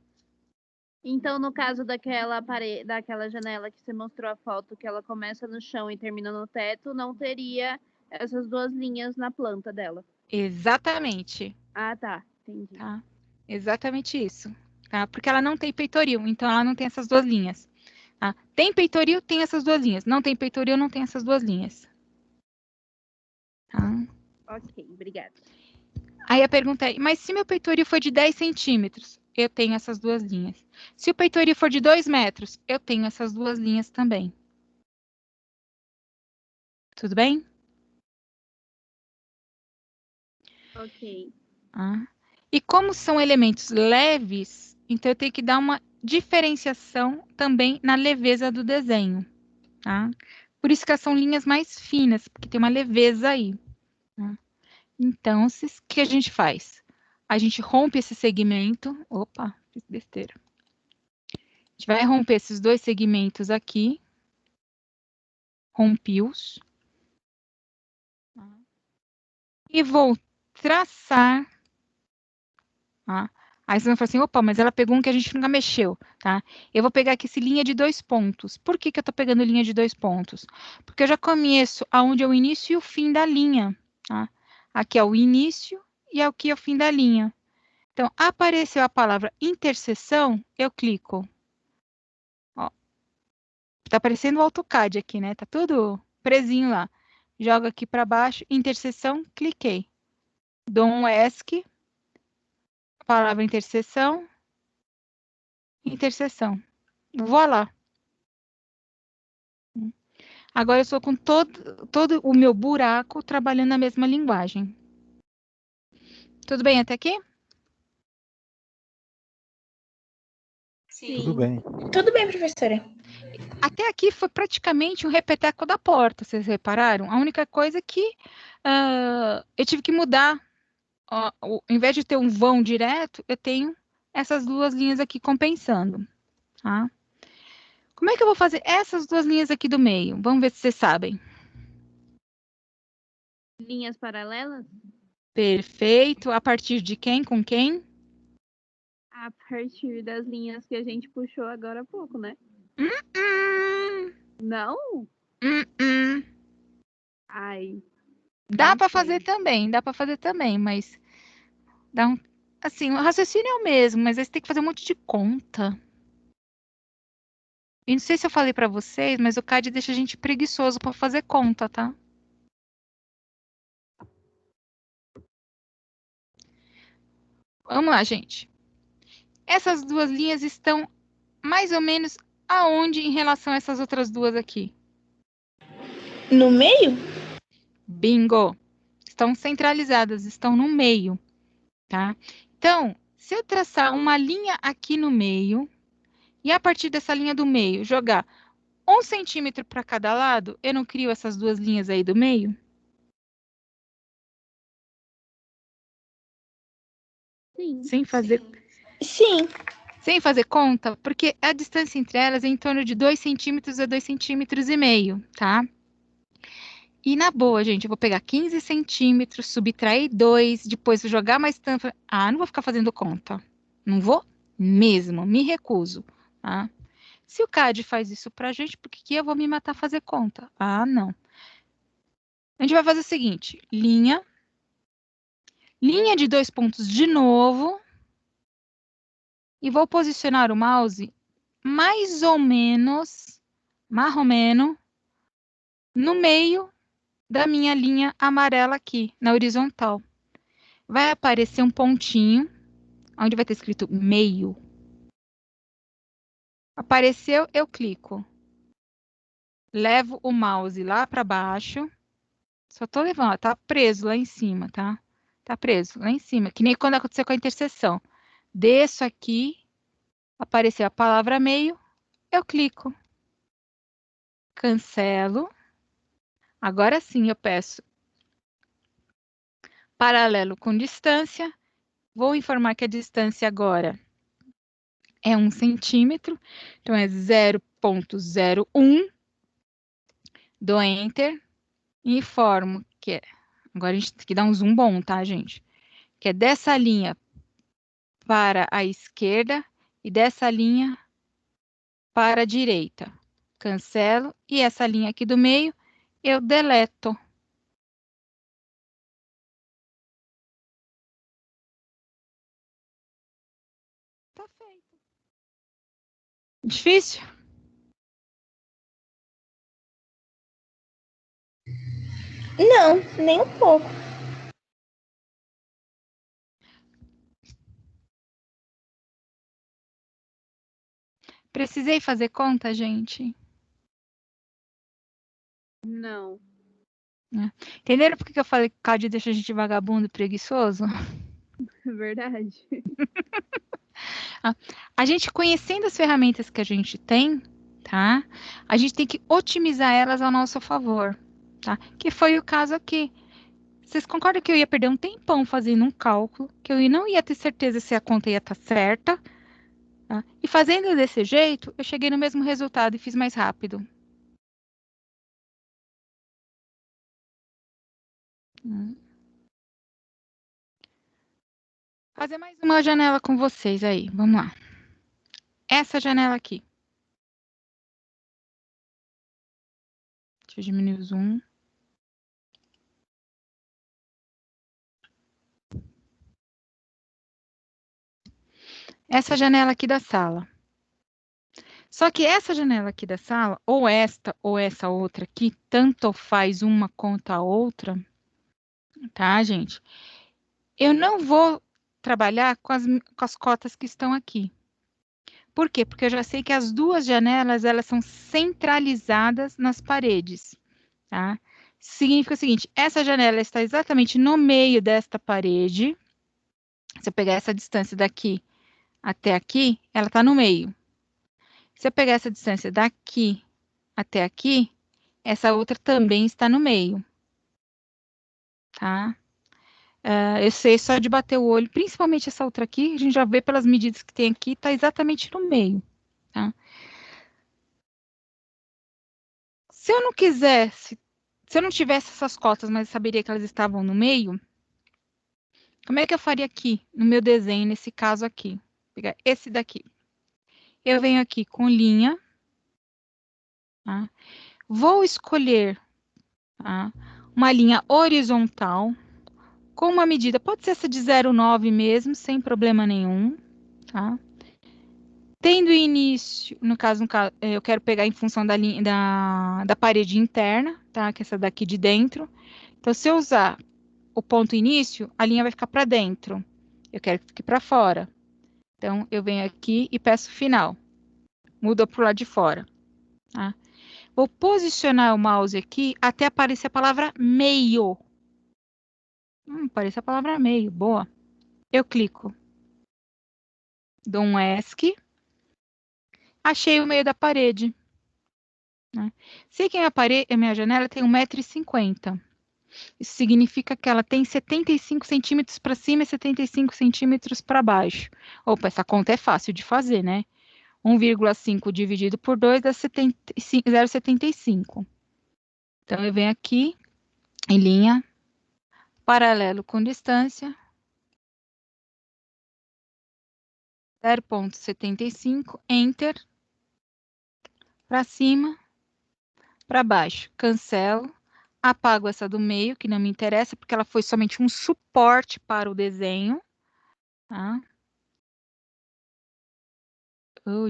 então, no caso daquela janela que você mostrou a foto, que ela começa no chão e termina no teto, não teria essas duas linhas na planta dela. Exatamente. Ah, tá. Entendi. Tá? Exatamente isso, tá? Porque ela não tem peitoril, então ela não tem essas duas linhas. Tá? Tem peitoril, tem essas duas linhas. Não tem peitoril, não tem essas duas linhas. Tá? Ok, obrigada. Aí a pergunta é, mas se meu peitoril for de 10 centímetros, eu tenho essas duas linhas. Se o peitoril for de 2 metros, eu tenho essas duas linhas também. Tudo bem? Ok. Ah. E como são elementos leves, então eu tenho que dar uma diferenciação também na leveza do desenho. Tá? Por isso que elas são linhas mais finas, porque tem uma leveza aí. Tá? Então, o que a gente faz? A gente rompe esse segmento. Opa, fiz besteira. A gente vai romper esses dois segmentos aqui. Rompi-os. E vou traçar. Tá? Aí vocês vão falar assim, opa, mas ela pegou um que a gente nunca mexeu, tá? Eu vou pegar aqui esse linha de 2 pontos. Por que que eu tô pegando linha de 2 pontos? Porque eu já conheço aonde é o início e o fim da linha, tá? Aqui é o início e aqui é o fim da linha. Então, apareceu a palavra interseção, eu clico. Ó, tá aparecendo o AutoCAD aqui, né? Tá tudo presinho lá. Jogo aqui para baixo, interseção, cliquei. Dou um ESC, palavra interseção, interseção. Voilá. Agora eu estou com todo o meu buraco trabalhando a mesma linguagem. Tudo bem até aqui? Tudo bem. Tudo bem, professora. Até aqui foi praticamente um repeteco da porta, vocês repararam? A única coisa é que eu tive que mudar. Ó, em vez de ter um vão direto, eu tenho essas duas linhas aqui compensando. Tá? Como é que eu vou fazer essas duas linhas aqui do meio? Vamos ver se vocês sabem. Linhas paralelas? Perfeito. A partir de quem? Com quem? A partir das linhas que a gente puxou agora há pouco, né? Não? Hum. Ai. Dá não para sei. fazer também, mas dá um, assim, o raciocínio é o mesmo, mas aí você tem que fazer um monte de conta. E não sei se eu falei para vocês, mas o CAD deixa a gente preguiçoso para fazer conta, tá? Vamos lá, gente. Essas duas linhas estão mais ou menos aonde em relação a essas outras duas aqui? No meio? Bingo! Estão centralizadas, estão no meio, tá? Então, se eu traçar uma linha aqui no meio, e a partir dessa linha do meio jogar 1 centímetro para cada lado, eu não crio essas duas linhas aí do meio? Sim. Sem fazer Sim. Sem fazer conta, porque a distância entre elas é em torno de 2 centímetros a 2,5 centímetros, tá? E na boa, gente, eu vou pegar 15 centímetros, subtrair 2, depois vou jogar mais tanto. Ah, não vou ficar fazendo conta. Não vou mesmo, me recuso, tá? Se o CAD faz isso pra gente, por que eu vou me matar a fazer conta? Ah, não. A gente vai fazer o seguinte, linha de 2 pontos de novo, e vou posicionar o mouse mais ou menos, no meio da minha linha amarela aqui, na horizontal. Vai aparecer um pontinho, onde vai ter escrito meio. Apareceu, eu clico. Levo o mouse lá para baixo. Só tô levando, ó, tá preso lá em cima, tá? Tá preso lá em cima, que nem quando aconteceu com a interseção. Desço aqui, apareceu a palavra meio, eu clico. Cancelo. Agora sim eu peço paralelo com distância. Vou informar que a distância agora é 1 centímetro, então é 0,01. Dou Enter e informo que é. Agora a gente tem que dar um zoom bom, tá, gente? Que é dessa linha para a esquerda e dessa linha para a direita. Cancelo e essa linha aqui do meio eu deleto. Tá feito. Difícil? Não, nem um pouco. Precisei fazer conta, gente? Não. Entenderam por que eu falei que o Cádio deixa a gente vagabundo e preguiçoso? Verdade. A gente conhecendo as ferramentas que a gente tem, tá? A gente tem que otimizar elas ao nosso favor, tá? Que foi o caso aqui. Vocês concordam que eu ia perder um tempão fazendo um cálculo, que eu não ia ter certeza se a conta ia estar certa, tá? E fazendo desse jeito, eu cheguei no mesmo resultado e fiz mais rápido. Fazer mais uma janela com vocês aí, vamos lá. Essa janela aqui. Deixa eu diminuir o zoom. Essa janela aqui da sala. Só que essa janela aqui da sala, ou esta ou essa outra aqui, tanto faz uma quanto a outra, tá, gente? Eu não vou trabalhar com as cotas que estão aqui. Por quê? Porque eu já sei que as duas janelas, elas são centralizadas nas paredes, tá? Significa o seguinte, essa janela está exatamente no meio desta parede. Se eu pegar essa distância daqui até aqui, ela está no meio. Se eu pegar essa distância daqui até aqui, essa outra também está no meio, tá? Eu sei só de bater o olho, principalmente essa outra aqui, a gente já vê pelas medidas que tem aqui, está exatamente no meio, tá? Se eu não quisesse, se eu não tivesse essas cotas, mas eu saberia que elas estavam no meio, como é que eu faria aqui, no meu desenho, nesse caso aqui? Vou pegar esse daqui. Eu venho aqui com linha, tá? Vou escolher, tá, uma linha horizontal, com uma medida, pode ser essa de 0,9 mesmo, sem problema nenhum, tá? Tendo início, no caso, eu quero pegar em função da, linha, da parede interna, tá? Que é essa daqui de dentro. Então, se eu usar o ponto início, a linha vai ficar para dentro. Eu quero que fique para fora. Então, eu venho aqui e peço final. Muda para o lado de fora, tá? Vou posicionar o mouse aqui até aparecer a palavra meio. Apareceu a palavra meio, boa. Eu clico. Dou um ESC. Achei o meio da parede, né? Sei que a minha janela tem 1,50 m. Isso significa que ela tem 75 centímetros para cima e 75 centímetros para baixo. Opa, essa conta é fácil de fazer, né? 1,5 dividido por 2 dá 0,75. Então, eu venho aqui, em linha, paralelo com distância, 0,75, Enter, para cima, para baixo, cancelo, apago essa do meio, que não me interessa, porque ela foi somente um suporte para o desenho, tá?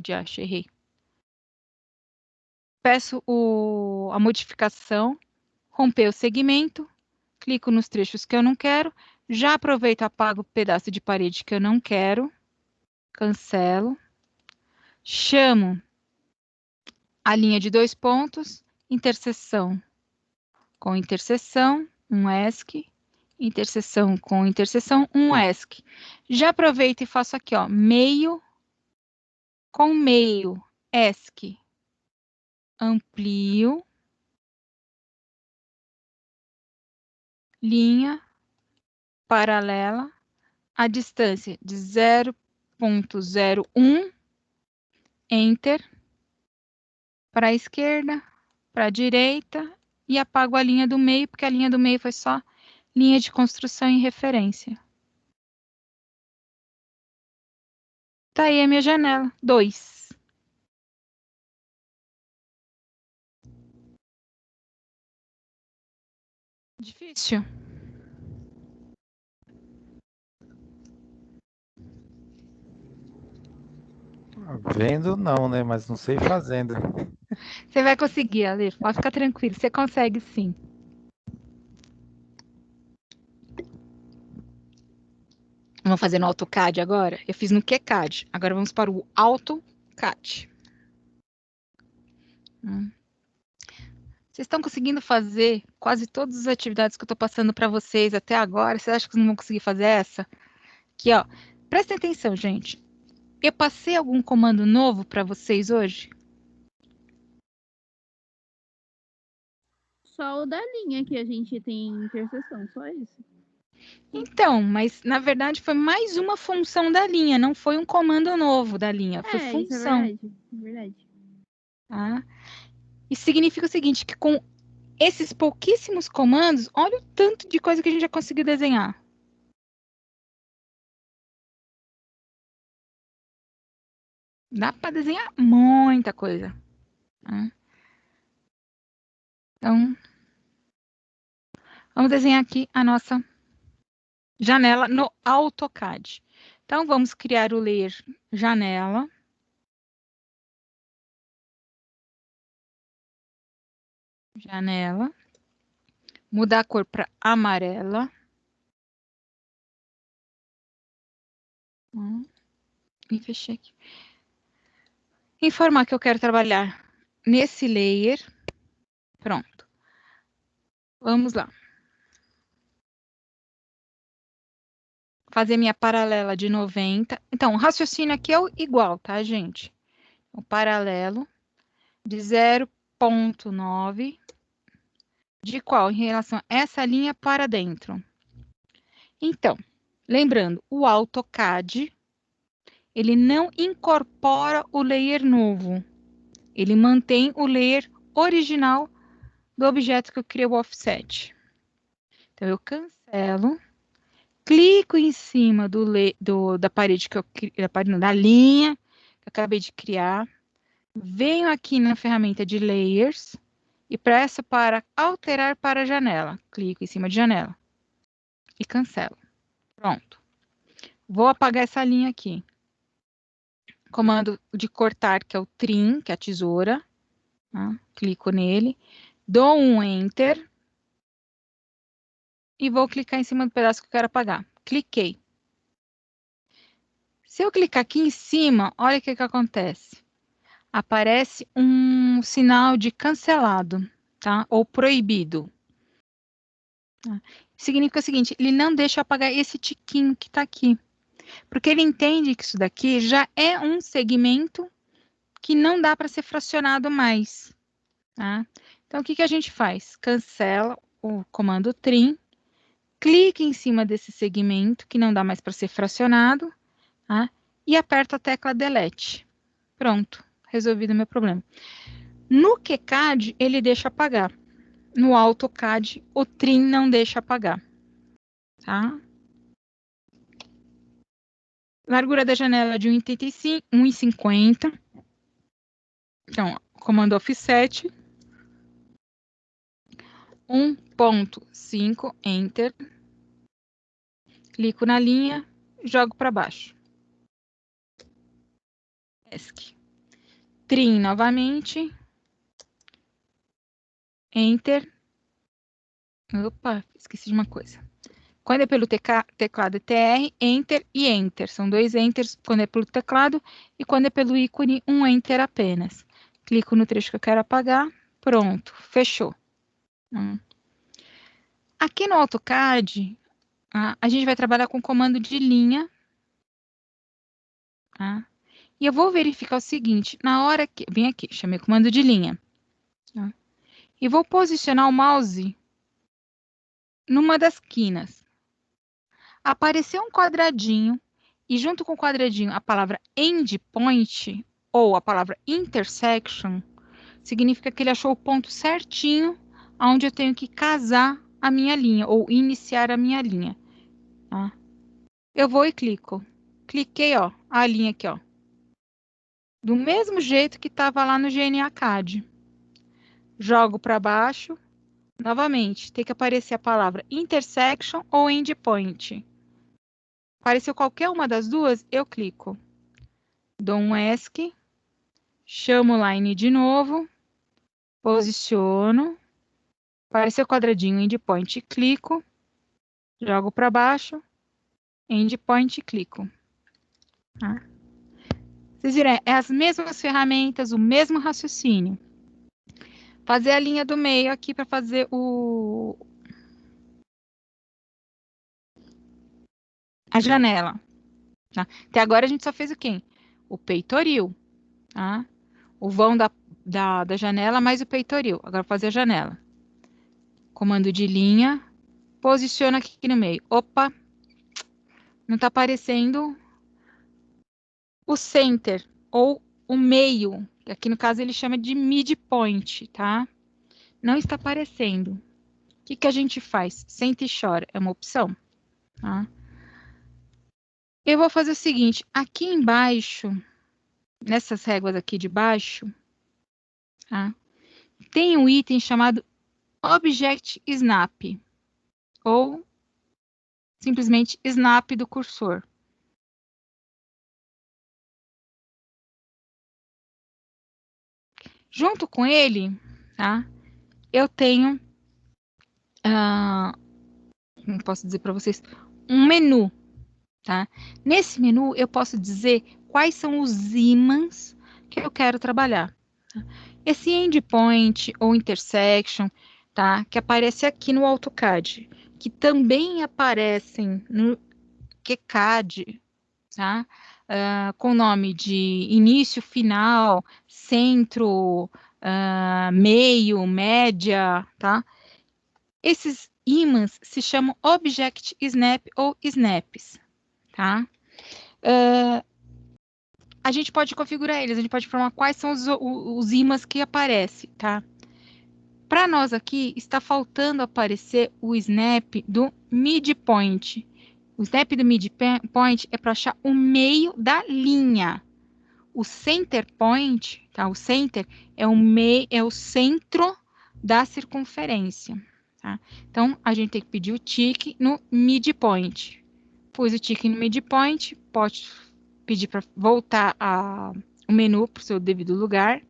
Já errei. Peço a modificação, romper o segmento, clico nos trechos que eu não quero, já aproveito e apago o pedaço de parede que eu não quero, cancelo, chamo a linha de 2 pontos, interseção com interseção, um ESC, interseção com interseção, um ESC. Já aproveito e faço aqui, ó, meio com meio, ESC. Amplio, linha paralela, a distância de 0,01, Enter, para a esquerda, para a direita, e apago a linha do meio, porque a linha do meio foi só linha de construção e referência. Tá aí a minha janela, 2. Difícil? Vendo não, né? Mas não sei fazendo. Você vai conseguir, Ale. Pode ficar tranquilo. Você consegue sim. Vamos fazer no AutoCAD agora? Eu fiz no QCAD. Agora vamos para o AutoCAD. Vocês estão conseguindo fazer quase todas as atividades que eu estou passando para vocês até agora? Vocês acham que vocês não vão conseguir fazer essa? Aqui, ó. Prestem atenção, gente. Eu passei algum comando novo para vocês hoje? Só o da linha que a gente tem interseção, só isso. Então, mas na verdade foi mais uma função da linha, não foi um comando novo da linha, foi Isso é função. verdade. É verdade. Tá? Isso significa o seguinte, que com esses pouquíssimos comandos, olha o tanto de coisa que a gente já conseguiu desenhar. Dá para desenhar muita coisa. Tá? Então, vamos desenhar aqui a nossa janela no AutoCAD. Então, vamos criar o layer janela. Janela. Mudar a cor para amarela. E fechei aqui. Informar que eu quero trabalhar nesse layer. Pronto. Vamos lá. Fazer minha paralela de 90. Então, o raciocínio aqui é igual, tá, gente? O paralelo de 0,9 de qual? Em relação a essa linha para dentro. Então, lembrando, o AutoCAD, ele não incorpora o layer novo. Ele mantém o layer original do objeto que eu criei o offset. Então, eu cancelo, clico em cima da parede que eu da linha que eu acabei de criar, venho aqui na ferramenta de Layers e peço para alterar para janela. Clico em cima de janela e cancelo. Pronto. Vou apagar essa linha aqui. Comando de cortar, que é o Trim, que é a tesoura. Tá? Clico nele, dou um Enter e vou clicar em cima do pedaço que eu quero apagar. Cliquei. Se eu clicar aqui em cima, olha o que acontece. Aparece um sinal de cancelado, tá? Ou proibido. Tá? Significa o seguinte, ele não deixa eu apagar esse tiquinho que está aqui. Porque ele entende que isso daqui já é um segmento que não dá para ser fracionado mais. Tá? Então, o que a gente faz? Cancela o comando trim, clique em cima desse segmento que não dá mais para ser fracionado, tá? E aperta a tecla Delete. Pronto, resolvido o meu problema. No QCAD, ele deixa apagar. No AutoCAD, o trim não deixa apagar. Tá? Largura da janela de 1,50. Então, comando offset. 1,5, Enter. Clico na linha, jogo para baixo. ESC. Trim novamente. Enter. Opa, esqueci de uma coisa. Quando é pelo teclado é TR, Enter e Enter. São dois Enters quando é pelo teclado e quando é pelo ícone, um Enter apenas. Clico no trecho que eu quero apagar. Pronto, fechou. Aqui no AutoCAD, a gente vai trabalhar com comando de linha. Tá? E eu vou verificar o seguinte, na hora que... Vem aqui, chamei comando de linha. Tá? E vou posicionar o mouse numa das quinas. Apareceu um quadradinho, e junto com o quadradinho a palavra endpoint, ou a palavra intersection, significa que ele achou o ponto certinho onde eu tenho que casar a minha linha, ou iniciar a minha linha. Tá? Eu vou e clico. Cliquei, ó, a linha aqui, ó. Do mesmo jeito que estava lá no GNA-CAD. Jogo para baixo. Novamente, tem que aparecer a palavra intersection ou endpoint. Apareceu qualquer uma das duas, eu clico. dou um ESC, chamo o line de novo, posiciono, apareceu o quadradinho endpoint, clico, jogo para baixo, endpoint, clico. Tá? Vocês viram, é as mesmas ferramentas, o mesmo raciocínio. Fazer a linha do meio aqui para fazer a janela. Tá? Até agora a gente só fez o quê? O peitoril. Tá? O vão da janela mais o peitoril. Agora vou fazer a janela. Comando de linha. Posiciona aqui no meio. Opa! Não está aparecendo o center ou o meio. Aqui no caso ele chama de midpoint, tá? Não está aparecendo. O que a gente faz? Senta e chora. É uma opção. Tá? Eu vou fazer o seguinte. Aqui embaixo, nessas réguas aqui de baixo, tá? Tem um item chamado Object Snap. Ou simplesmente Snap do cursor. Junto com ele, tá? Eu tenho, como posso dizer para vocês, um menu, tá? Nesse menu eu posso dizer quais são os ímãs que eu quero trabalhar. Tá? Esse endpoint ou intersection, tá? Que aparece aqui no AutoCAD, que também aparecem no QCAD, tá? Com o nome de início, final, centro, meio, média, tá? Esses ímãs se chamam Object Snap ou Snaps, tá? A gente pode configurar eles, a gente pode informar quais são os ímãs que aparecem, tá? Para nós aqui, está faltando aparecer o snap do midpoint. O snap do midpoint é para achar o meio da linha. O center point, tá? O center é o centro da circunferência. Tá? Então, a gente tem que pedir o tick no midpoint. Pus o tick no midpoint, pode pedir para voltar o menu para o seu devido lugar.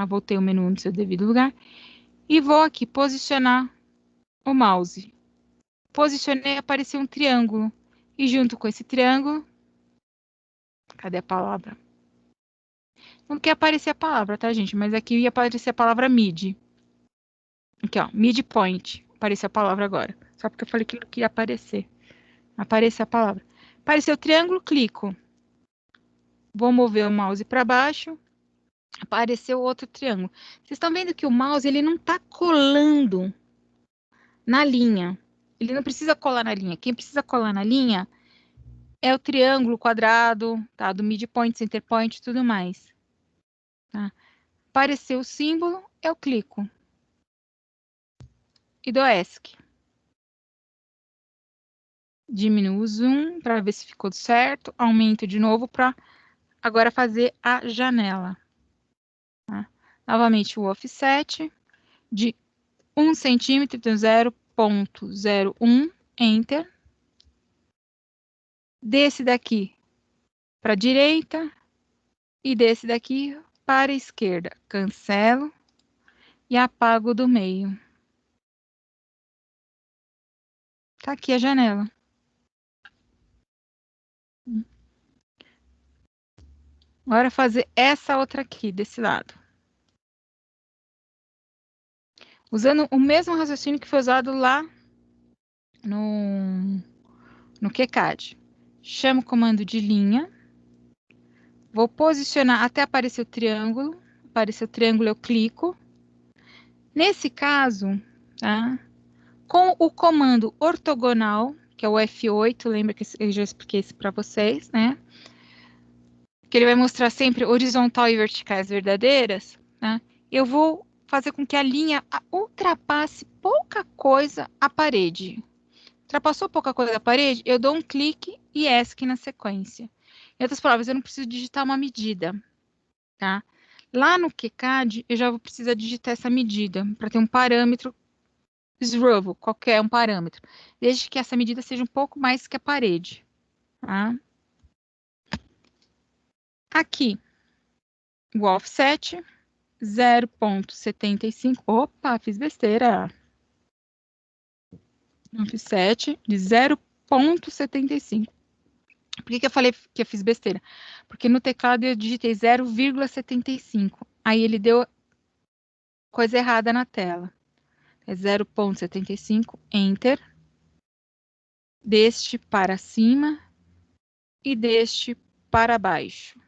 Voltei o menu no seu devido lugar. E vou aqui posicionar o mouse. Posicionei, apareceu um triângulo. E junto com esse triângulo, cadê a palavra? Não quer aparecer a palavra, tá, gente? Mas aqui ia aparecer a palavra mid. Aqui, ó, midpoint. Apareceu a palavra agora. Só porque eu falei que ia aparecer. Apareceu a palavra. Apareceu o triângulo, clico. Vou mover o mouse para baixo. Apareceu outro triângulo. Vocês estão vendo que o mouse, ele não está colando na linha. Ele não precisa colar na linha. Quem precisa colar na linha é o triângulo, quadrado, tá? Do midpoint, center point e tudo mais. Tá? Apareceu o símbolo, eu clico. E dou ESC. Diminuo o zoom para ver se ficou certo. Aumento de novo para agora fazer a janela. Tá? Novamente o offset de 1 centímetro, então 0,01, Enter. Desse daqui para a direita e desse daqui para a esquerda. Cancelo e apago do meio. Tá aqui a janela. Agora fazer essa outra aqui, desse lado. Usando o mesmo raciocínio que foi usado lá no QCAD. Chamo o comando de linha. Vou posicionar até aparecer o triângulo. Apareceu o triângulo, eu clico. Nesse caso, tá? Com o comando ortogonal, que é o F8, lembra que eu já expliquei isso para vocês, né? Que ele vai mostrar sempre horizontal e verticais verdadeiras, né? Eu vou fazer com que a linha ultrapasse pouca coisa a parede. Ultrapassou pouca coisa a parede, eu dou um clique e ESC na sequência. Em outras palavras, eu não preciso digitar uma medida, tá? Lá no QCAD, eu já vou precisar digitar essa medida para ter um parâmetro SRUV, qualquer um parâmetro, desde que essa medida seja um pouco mais que a parede, tá? Aqui, o offset, 0,75. Opa, fiz besteira. Offset de 0,75. Por que eu falei que eu fiz besteira? Porque no teclado eu digitei 0,75. Aí ele deu coisa errada na tela. É 0,75, Enter. Deste para cima e deste para baixo.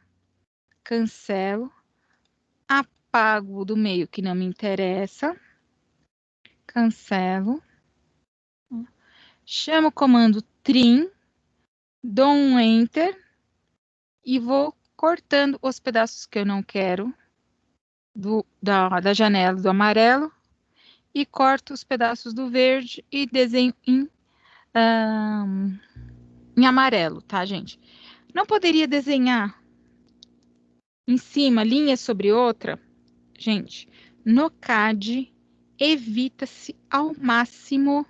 Cancelo. Apago o do meio, que não me interessa. Cancelo. Chamo o comando trim. Dou um Enter. E vou cortando os pedaços que eu não quero da janela do amarelo. E corto os pedaços do verde e desenho em amarelo, tá, gente? Não poderia desenhar em cima, linha sobre outra? Gente, no CAD, evita-se ao máximo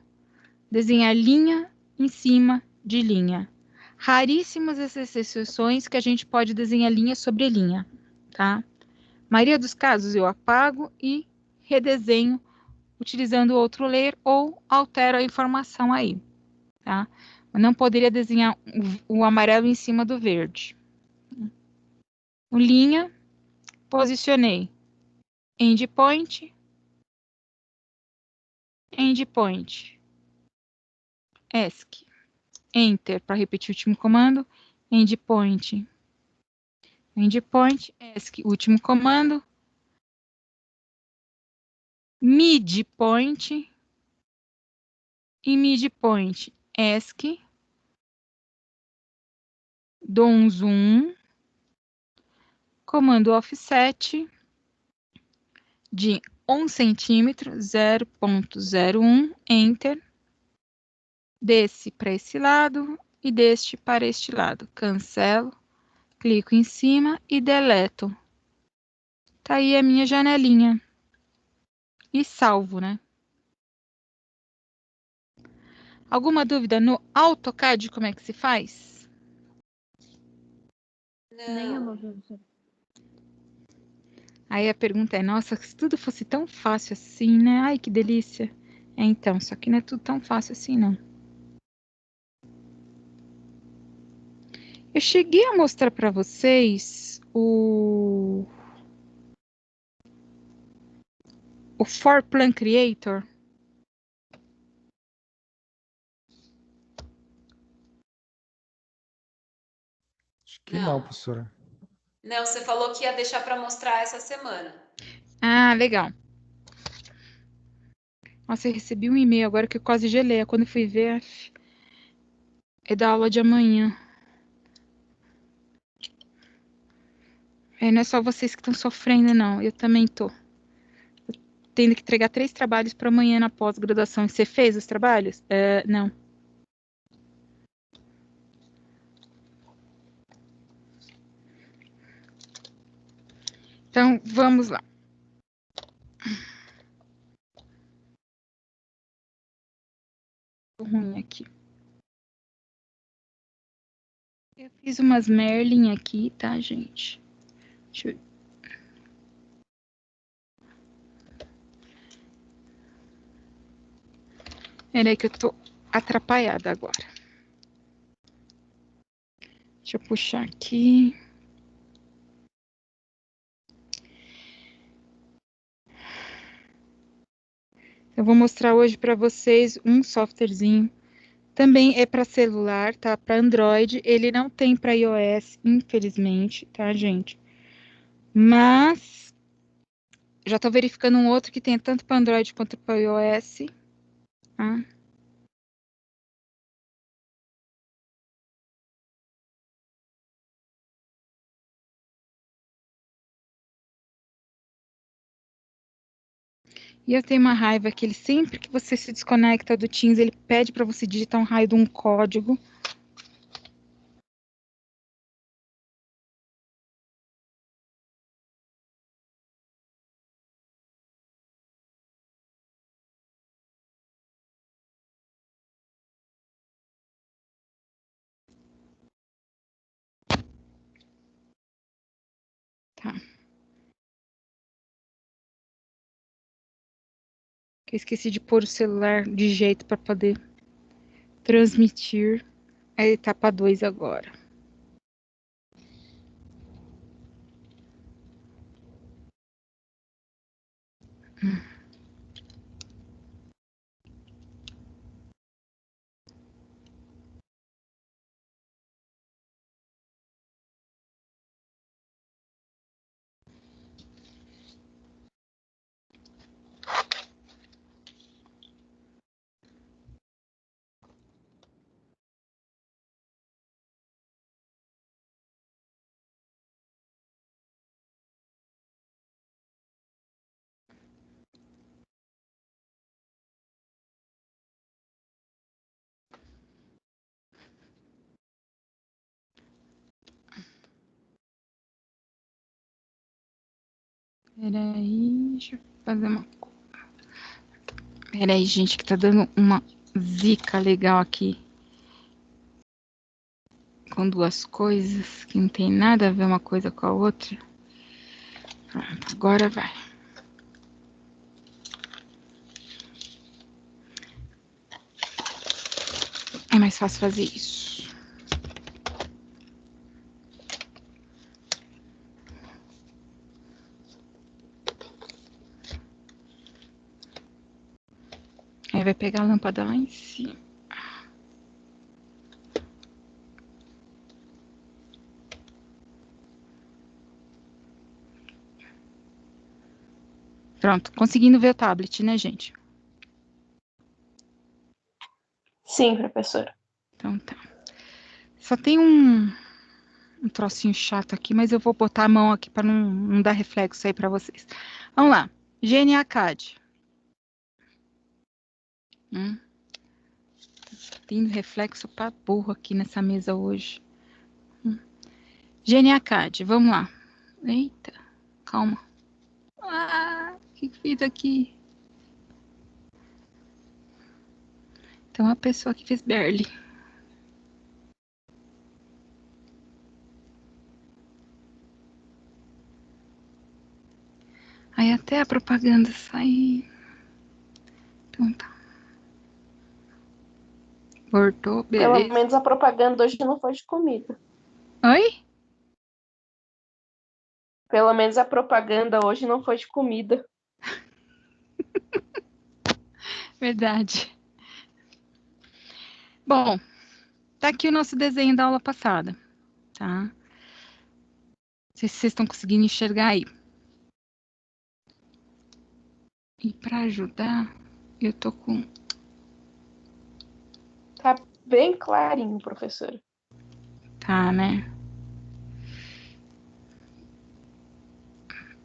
desenhar linha em cima de linha. Raríssimas essas exceções que a gente pode desenhar linha sobre linha, tá? Maioria dos casos eu apago e redesenho utilizando outro layer ou altero a informação aí, tá? Eu não poderia desenhar o amarelo em cima do verde. O linha, posicionei endpoint, endpoint, ESC, Enter para repetir o último comando, endpoint, endpoint, ESC, último comando, midpoint e midpoint, ESC, dou um zoom, comando offset de 1 centímetro, 0,01, Enter, desse para esse lado e deste para este lado. Cancelo, clico em cima e deleto. Tá aí a minha janelinha. E salvo, né? Alguma dúvida no AutoCAD como é que se faz? Nenhuma, Não. professora. Aí a pergunta é, nossa, se tudo fosse tão fácil assim, né? Ai, que delícia. É, então, só que não é tudo tão fácil assim, não. Eu cheguei a mostrar para vocês o Forplan Creator. Acho que não, Não. professora. Não, você falou que ia deixar para mostrar essa semana. Ah, legal. Nossa, eu recebi um e-mail agora que eu quase gelei. Quando eu fui ver, é da aula de amanhã. É, não é só vocês que estão sofrendo, não. Eu também tô. Tendo que entregar 3 trabalhos para amanhã na pós-graduação. Você fez os trabalhos? Não. Então, vamos lá. Tô ruim aqui. Eu fiz umas Merlin aqui, tá, gente? Deixa eu... Peraí que eu tô atrapalhada agora. Deixa eu puxar aqui. Eu vou mostrar hoje para vocês um softwarezinho. Também é para celular, tá? Para Android. Ele não tem para iOS, infelizmente, tá, gente? Mas já tô verificando um outro que tem tanto para Android quanto para iOS. Tá? E eu tenho uma raiva que ele sempre que você se desconecta do Teams, ele pede para você digitar um raio de um código. Tá. Eu esqueci de pôr o celular de jeito para poder transmitir a etapa 2 agora. Peraí, deixa eu fazer uma coisa. Peraí, gente, que tá dando uma zica legal aqui. Com duas coisas que não tem nada a ver uma coisa com a outra. Pronto, agora vai. É mais fácil fazer isso. Aí vai pegar a lâmpada lá em cima. Pronto, conseguindo ver o tablet, né, gente? Sim, professora. Então tá. Só tem um trocinho chato aqui, mas eu vou botar a mão aqui para não dar reflexo aí para vocês. Vamos lá. GNA-CAD. Tem reflexo para burro aqui nessa mesa hoje. GNA-CAD, vamos lá. Eita, calma. Ah, o que fiz aqui? Então, a pessoa que fez barely. Aí até a propaganda sair. Então tá. Voltou, beleza. Pelo menos a propaganda hoje não foi de comida. Oi? Pelo menos a propaganda hoje não foi de comida. Verdade. Bom, tá aqui o nosso desenho da aula passada, tá? Não sei se vocês estão conseguindo enxergar aí. E para ajudar, eu tô com... Tá bem clarinho, professora. Tá, né?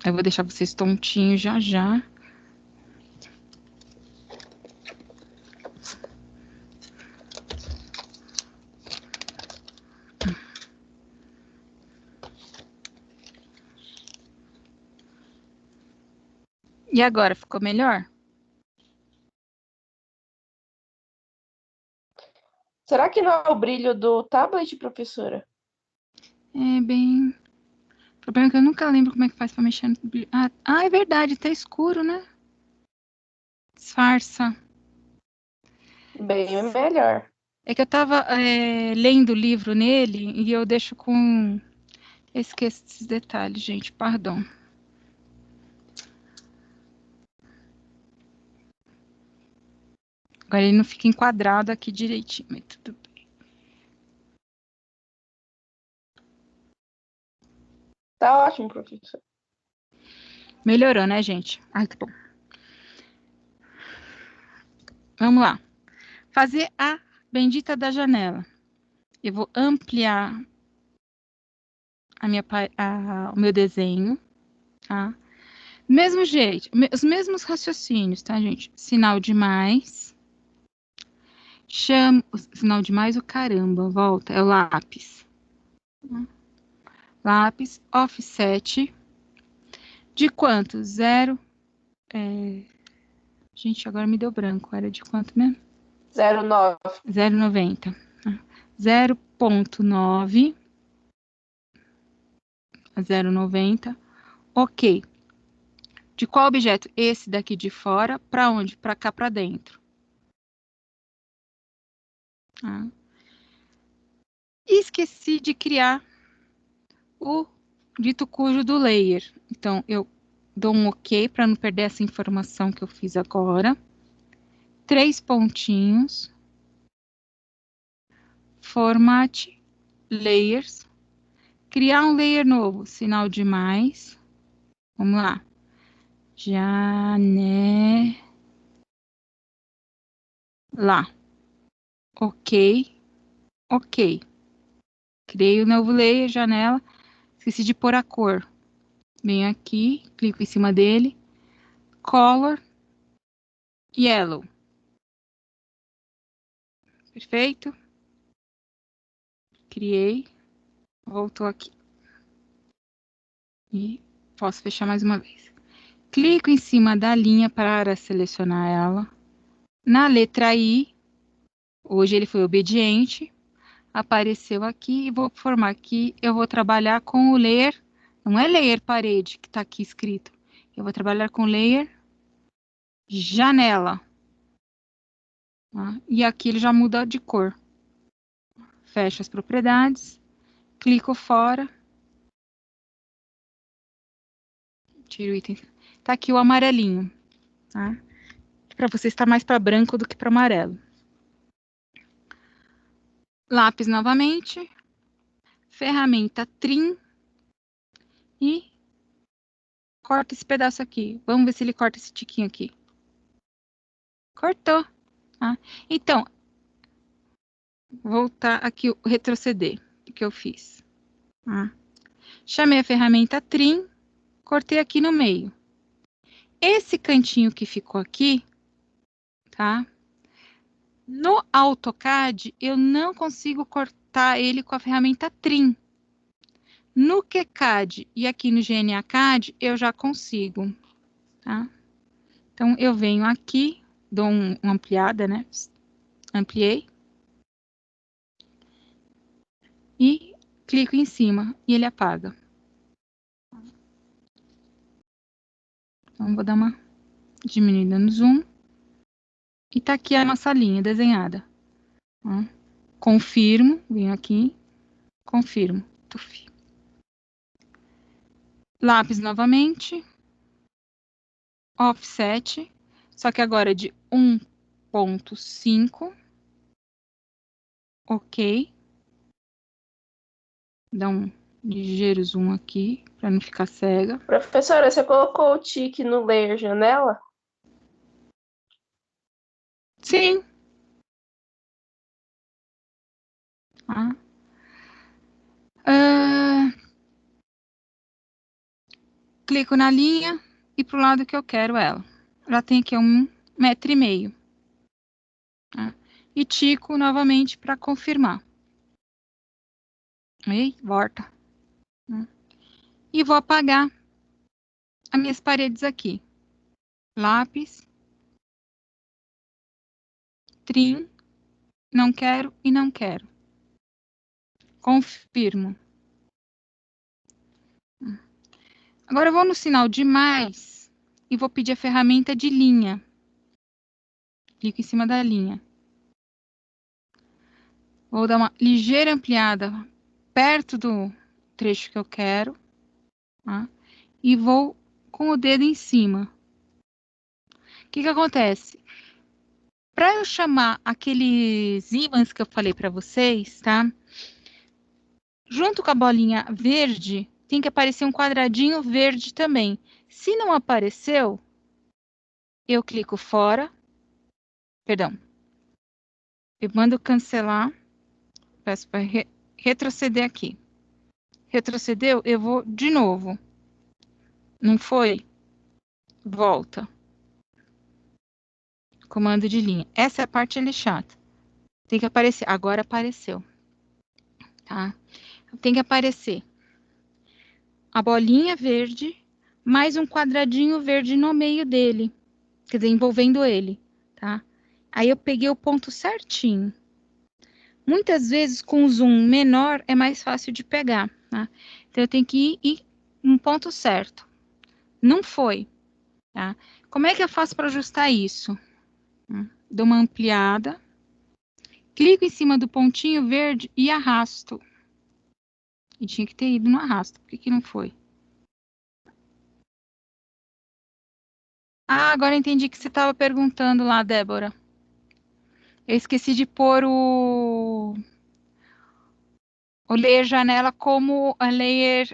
Eu vou deixar vocês tontinhos já já. E agora, ficou melhor? Será que não é o brilho do tablet, professora? É bem... O problema é que eu nunca lembro como é que faz pra mexer no... Ah, é verdade, tá escuro, né? Disfarça. Bem melhor. É que eu tava lendo o livro nele e eu deixo com... Eu esqueço esses detalhes, gente, perdão. Agora ele não fica enquadrado aqui direitinho, mas tudo bem. Tá ótimo, professor. Melhorou, né, gente? Ai, que bom. Vamos lá. Fazer a bendita da janela. Eu vou ampliar o meu desenho, tá? Mesmo jeito, os mesmos raciocínios, tá, gente? Sinal de mais. Sinal de mais, o caramba, volta, é o lápis. Lápis, offset. De quanto? Zero. Gente, agora me deu branco. Era de quanto mesmo? 0,9. 0,90. 0,9 a 0,90 Ok. De qual objeto? Esse daqui de fora, para onde? Para cá, para dentro. Tá? E esqueci de criar o dito cujo do layer. Então, eu dou um OK para não perder essa informação que eu fiz agora. 3 pontinhos. Format, layers. Criar um layer novo, sinal de mais. Vamos lá. Janela. Ok. Ok. Criei o novo layer, janela. Esqueci de pôr a cor. Venho aqui, clico em cima dele. Color. Yellow. Perfeito. Criei. Voltou aqui. E posso fechar mais uma vez. Clico em cima da linha para selecionar ela. Na letra I, hoje ele foi obediente. Apareceu aqui e vou formar aqui. Eu vou trabalhar com o layer. Não é layer parede que está aqui escrito. Eu vou trabalhar com layer janela. Tá? E aqui ele já muda de cor. Fecho as propriedades. Clico fora. Tiro o item. Tá aqui o amarelinho. Tá? Para você estar mais para branco do que para amarelo. Lápis novamente. Ferramenta Trim. E corta esse pedaço aqui. Vamos ver se ele corta esse tiquinho aqui. Cortou. Tá? Então, voltar aqui, retroceder o que eu fiz. Tá? Chamei a ferramenta Trim. Cortei aqui no meio. Esse cantinho que ficou aqui, tá? No AutoCAD, eu não consigo cortar ele com a ferramenta Trim. No QCAD e aqui no GNACAD, eu já consigo, tá? Então, eu venho aqui, dou uma ampliada, né? Ampliei. E clico em cima e ele apaga. Então, vou dar uma diminuída no zoom. E tá aqui a nossa linha desenhada. Ó. Confirmo, venho aqui, confirmo. Tuf. Lápis novamente. Offset, só que agora de 1.5. Ok. Dá um ligeiro zoom aqui, para não ficar cega. Professora, você colocou o tique no layer janela? Sim. Ah. Clico na linha e para o lado que eu quero ela. Já tem aqui 1,5 m. Tá? E tico novamente para confirmar. E volta. E vou apagar as minhas paredes aqui. Lápis. Trim. Não quero e não quero. Confirmo. Agora eu vou no sinal de mais e vou pedir a ferramenta de linha. Clico em cima da linha. Vou dar uma ligeira ampliada perto do trecho que eu quero. Tá? E vou com o dedo em cima. O que acontece? Para eu chamar aqueles ímãs que eu falei para vocês, tá? Junto com a bolinha verde, tem que aparecer um quadradinho verde também. Se não apareceu, eu clico fora. Perdão. Eu mando cancelar. Peço para retroceder aqui. Retrocedeu, eu vou de novo. Não foi? Volta. Comando de linha. Essa é a parte ali chata. Tem que aparecer. Agora apareceu. Tá? Tem que aparecer a bolinha verde mais um quadradinho verde no meio dele. Quer dizer, envolvendo ele. Tá? Aí eu peguei o ponto certinho. Muitas vezes, com zoom menor, é mais fácil de pegar. Tá? Então, eu tenho que ir um ponto certo. Não foi, tá? Como é que eu faço para ajustar isso? Dou uma ampliada, clico em cima do pontinho verde e arrasto. E tinha que ter ido no arrasto. Por que não foi? Ah, agora entendi que você estava perguntando lá, Débora. Eu esqueci de pôr o layer janela como a layer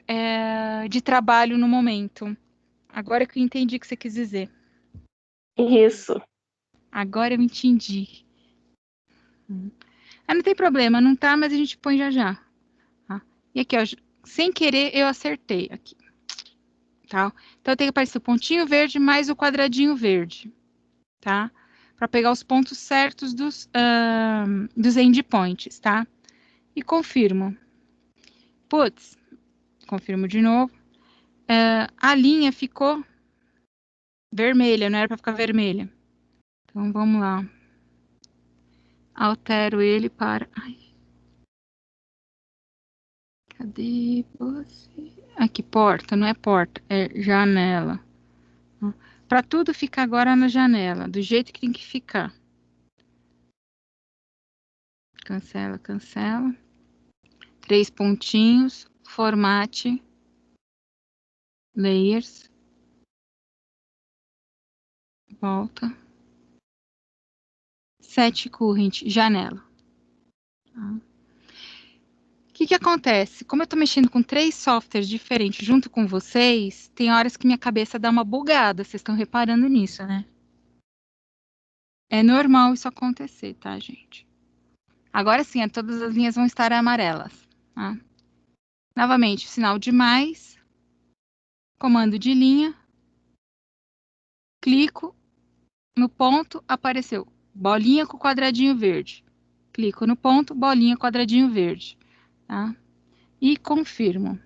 de trabalho no momento. Agora que eu entendi o que você quis dizer. Isso. Agora eu entendi. Ah, não tem problema, não tá, mas a gente põe já já. Tá? E aqui, ó, sem querer eu acertei aqui. Tá? Então eu tenho que aparecer o pontinho verde mais o quadradinho verde. Tá? Para pegar os pontos certos dos endpoints, tá? E confirmo. Putz, confirmo de novo. A linha ficou vermelha, não era para ficar vermelha. Então vamos lá. Altero ele para. Ai. Cadê você? Aqui, porta, não é porta, é janela. Para tudo ficar agora na janela, do jeito que tem que ficar. Cancela, cancela. 3 pontinhos, formate, layers. Volta. Set current, janela. Tá? O que acontece? Como eu estou mexendo com 3 softwares diferentes junto com vocês, tem horas que minha cabeça dá uma bugada. Vocês estão reparando nisso, né? É normal isso acontecer, tá, gente? Agora sim, todas as linhas vão estar amarelas. Tá? Novamente, sinal de mais, comando de linha, clico no ponto, apareceu bolinha com quadradinho verde. Clico no ponto, bolinha, quadradinho verde. Tá? E confirmo.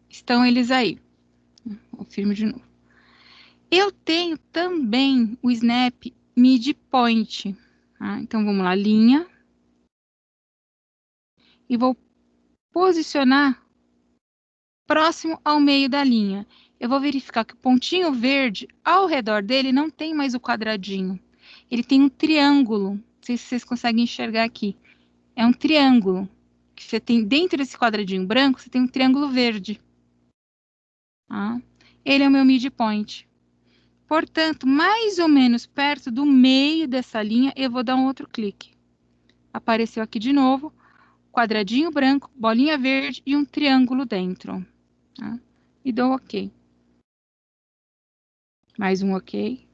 Estão eles aí. Confirmo de novo. Eu tenho também o Snap Midpoint. Tá? Então, vamos lá, linha. E vou posicionar próximo ao meio da linha. Eu vou verificar que o pontinho verde, ao redor dele, não tem mais o quadradinho. Ele tem um triângulo. Não sei se vocês conseguem enxergar aqui. É um triângulo. Que você tem dentro desse quadradinho branco, você tem um triângulo verde. Tá? Ele é o meu midpoint. Portanto, mais ou menos perto do meio dessa linha, eu vou dar um outro clique. Apareceu aqui de novo, quadradinho branco, bolinha verde e um triângulo dentro. Tá? E dou OK. Mais um OK.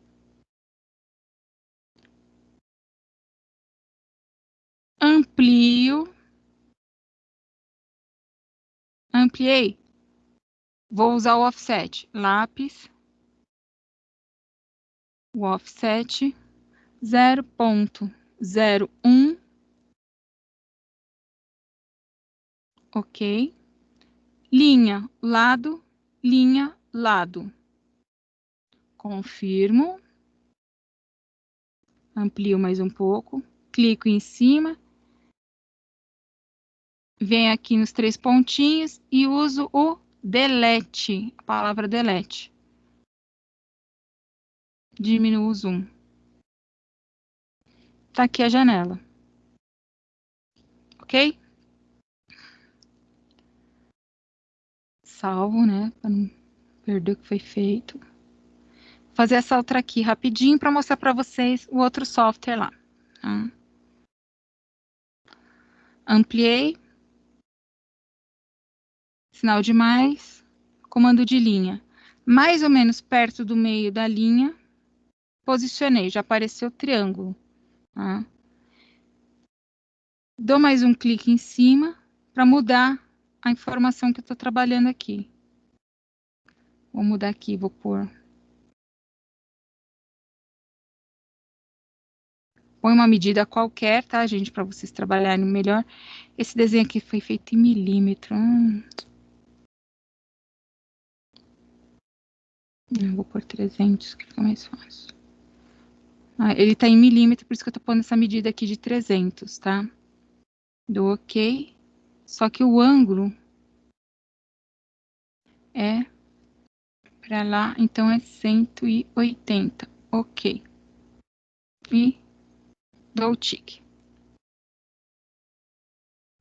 Amplio. Ampliei. Vou usar o offset. Lápis. O offset 0.01. OK. Linha, lado, linha, lado. Confirmo. Amplio mais um pouco. Clico em cima. Venho aqui nos 3 pontinhos e uso o delete, a palavra delete. Diminuo o zoom. Tá aqui a janela. Ok? Salvo, né? Para não perder o que foi feito. Vou fazer essa outra aqui rapidinho para mostrar para vocês o outro software lá. Tá? Ampliei. Sinal de mais. Comando de linha. Mais ou menos perto do meio da linha. Posicionei. Já apareceu o triângulo. Tá? Dou mais um clique em cima para mudar a informação que eu estou trabalhando aqui. Vou mudar aqui, vou pôr. Põe uma medida qualquer, tá, gente? Para vocês trabalharem melhor. Esse desenho aqui foi feito em milímetro. Vou pôr 300, que fica mais fácil. Ele tá em milímetro, por isso que eu tô pondo essa medida aqui de 300, tá? Dou OK. Só que o ângulo é Para lá, então é 180. Ok. E dou o tique.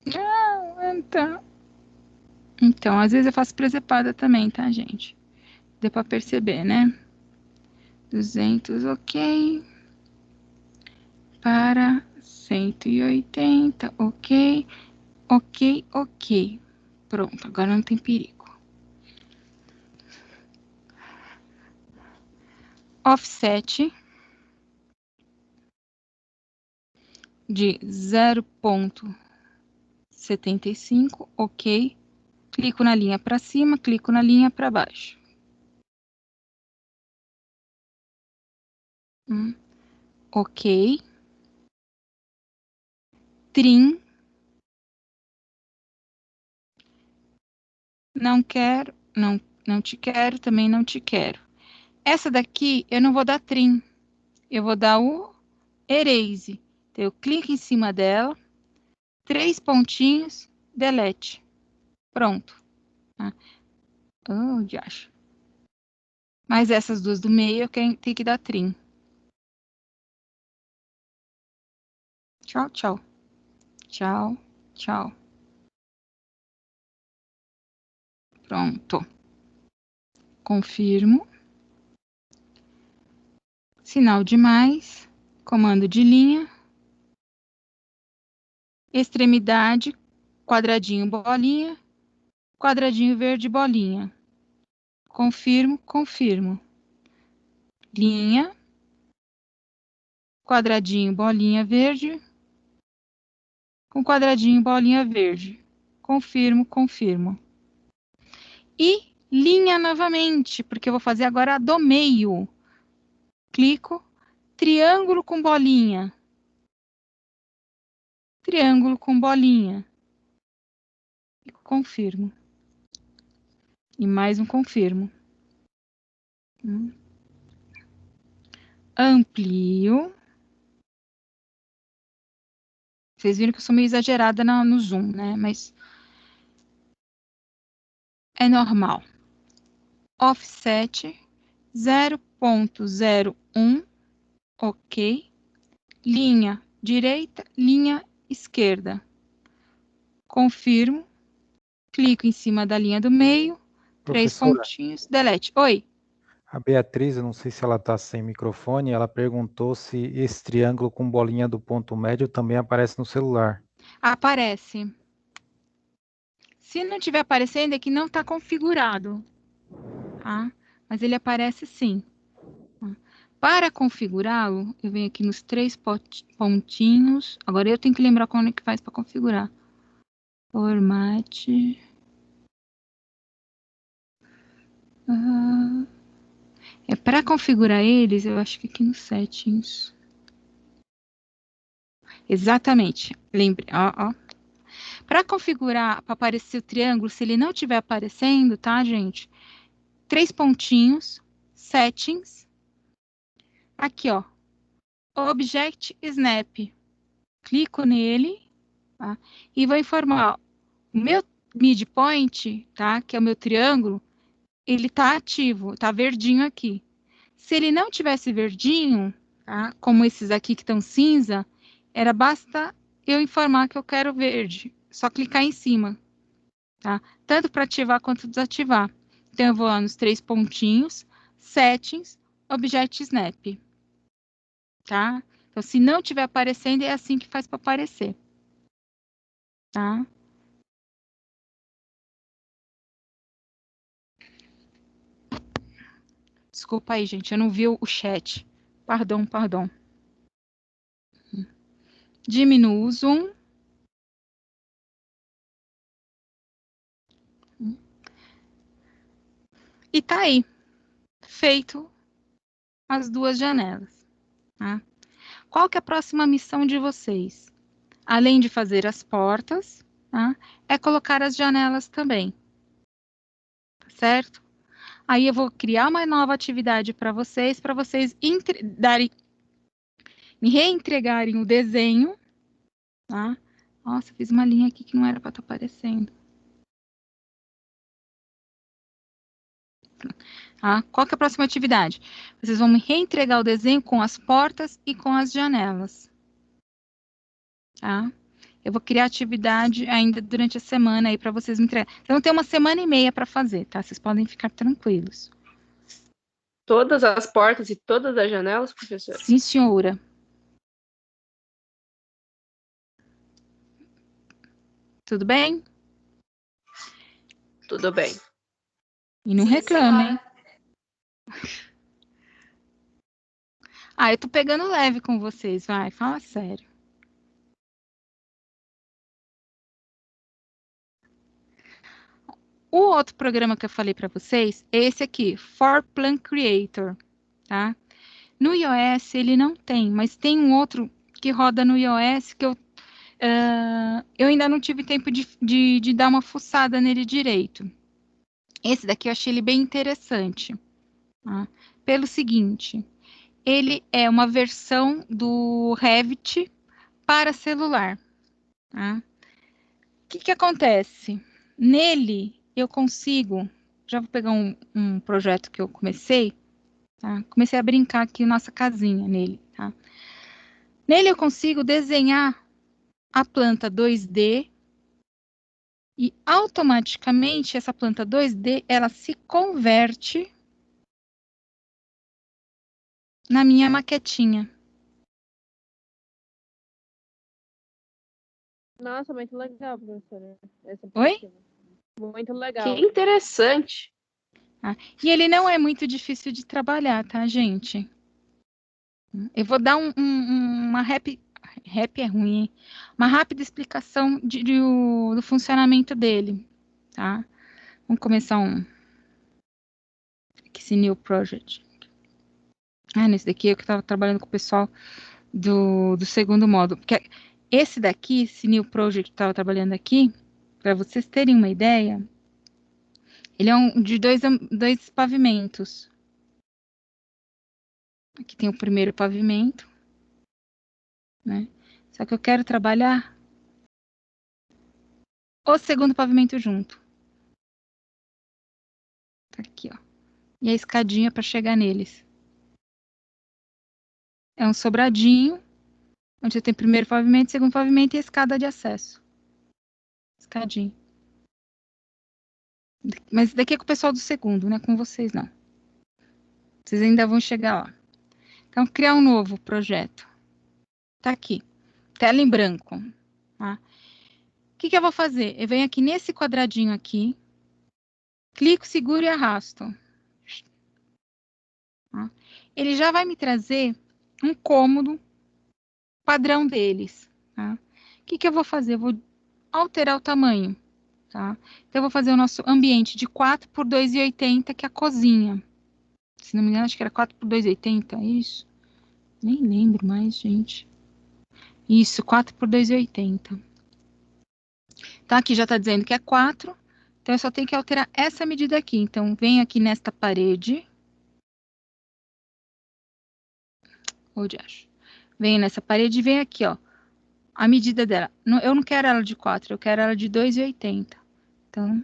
Não, então. Então, às vezes eu faço presepada também, tá, gente? Deu para perceber, né? 200, ok. Para 180, ok. Ok, ok. Pronto, agora não tem perigo. Offset de 0,75, ok. Clico na linha para cima, clico na linha para baixo. Ok. Trim. Não quero, não te quero, também não te quero. Essa daqui eu não vou dar trim, eu vou dar o erase. Então, eu clico em cima dela, 3 pontinhos, delete. Pronto. Oh, diacho. Mas essas duas do meio eu tenho que dar trim. Tchau, tchau. Tchau, tchau. Pronto. Confirmo. Sinal de mais. Comando de linha. Extremidade, quadradinho, bolinha. Quadradinho verde, bolinha. Confirmo, confirmo. Linha. Quadradinho, bolinha verde. Com quadradinho, bolinha verde. Confirmo, confirmo. E linha novamente, porque eu vou fazer agora a do meio. Clico, triângulo com bolinha. Triângulo com bolinha. Confirmo. E mais um confirmo. Amplio. Vocês viram que eu sou meio exagerada no zoom, né? Mas é normal. Offset 0,01. Ok. Linha direita, linha esquerda. Confirmo. Clico em cima da linha do meio. 3 Professora, pontinhos. Delete. Oi. a Beatriz, eu não sei se ela está sem microfone, ela perguntou se esse triângulo com bolinha do ponto médio também aparece no celular. Aparece. Se não estiver aparecendo, é que não está configurado. Tá? Mas ele aparece sim. Para configurá-lo, eu venho aqui nos 3 pontinhos. Agora eu tenho que lembrar como é que faz para configurar. Formate. É para configurar eles, eu acho que aqui nos settings. Exatamente. Lembre, ó. Para configurar, para aparecer o triângulo, se ele não estiver aparecendo, tá, gente? 3 pontinhos, settings. Aqui, ó. Object Snap. Clico nele, tá? E vou informar, o meu midpoint, tá? Que é o meu triângulo, ele tá ativo, tá verdinho aqui. Se ele não tivesse verdinho, tá? Como esses aqui que estão cinza, basta eu informar que eu quero verde. Só clicar em cima, tá? Tanto para ativar quanto desativar. Então, eu vou lá nos 3 pontinhos, Settings, Object Snap, tá? Então, se não estiver aparecendo, é assim que faz para aparecer, tá? Desculpa aí, gente, eu não vi o chat. Pardon, pardon. Diminuo o zoom. E tá aí, feito as duas janelas, tá? Qual que é a próxima missão de vocês? Além de fazer as portas, tá? É colocar as janelas também, tá certo? Aí eu vou criar uma nova atividade para vocês me reentregarem o desenho, tá? Nossa, fiz uma linha aqui que não era para estar aparecendo. Tá? Qual que é a próxima atividade? Vocês vão me reentregar o desenho com as portas e com as janelas. Tá? Eu vou criar atividade ainda durante a semana aí para vocês me entregarem. Então, vão ter uma semana e meia para fazer, tá? Vocês podem ficar tranquilos. Todas as portas e todas as janelas, professora? Sim, senhora. Tudo bem? Tudo bem. E não Sim, reclamem. senhora. Ah, eu tô pegando leve com vocês, vai, fala sério. O outro programa que eu falei para vocês é esse aqui, For Plan Creator, tá? No iOS ele não tem, mas tem um outro que roda no iOS que eu ainda não tive tempo de dar uma fuçada nele direito. Esse daqui eu achei ele bem interessante, tá? Pelo seguinte, ele é uma versão do Revit para celular, tá? O que acontece? Nele, eu consigo... Já vou pegar um projeto que eu comecei, tá? Comecei a brincar aqui nossa casinha nele, tá? Nele eu consigo desenhar a planta 2D e automaticamente essa planta 2D, ela se converte na minha maquetinha. Nossa, muito legal, professora. Essa Oi? aplicativo. Muito Que legal. interessante. E ele não é muito difícil de trabalhar, tá, gente? Eu vou dar uma rap é ruim, hein? Uma rápida explicação do funcionamento dele, tá? Vamos começar esse new project. Nesse daqui eu que estava trabalhando com o pessoal do segundo módulo. Porque esse daqui, esse new project que eu estava trabalhando aqui, para vocês terem uma ideia, ele é de dois pavimentos. Aqui tem o primeiro pavimento, né? Só que eu quero trabalhar o segundo pavimento junto. Tá aqui, ó. E a escadinha para chegar neles. É um sobradinho, onde você tem primeiro pavimento, segundo pavimento e a escada de acesso. Escadinha. Mas daqui é com o pessoal do segundo, né? Com vocês não. Vocês ainda vão chegar lá. Então, criar um novo projeto. Tá aqui. Tela em branco. Tá? O que eu vou fazer? Eu venho aqui nesse quadradinho aqui. Clico, seguro e arrasto. Tá? Ele já vai me trazer um cômodo padrão deles. Tá? O que eu vou fazer? Eu vou alterar o tamanho. Tá? Então, eu vou fazer o nosso ambiente de 4 por 2,80, que é a cozinha. Se não me engano, acho que era 4 por 2,80, é isso? Nem lembro mais, gente. Isso, 4 por 2,80. Tá, aqui já tá dizendo que é 4, então eu só tenho que alterar essa medida aqui. Então, venho aqui nesta parede. Onde acho? Venho nessa parede e venho aqui, ó. A medida dela. Eu não quero ela de 4, eu quero ela de 2,80. Então,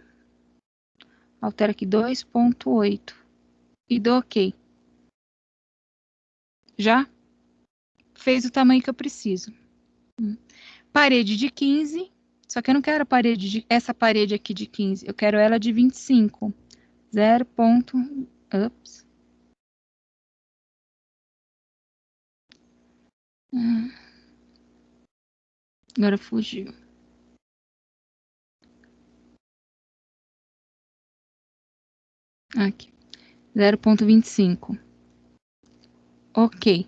altero aqui 2,8. E dou OK. Já fez o tamanho que eu preciso. Parede de 15. Só que eu não quero essa parede aqui de 15. Eu quero ela de 25. 0. Ups. Agora fugiu. Aqui. 0,25. Ok.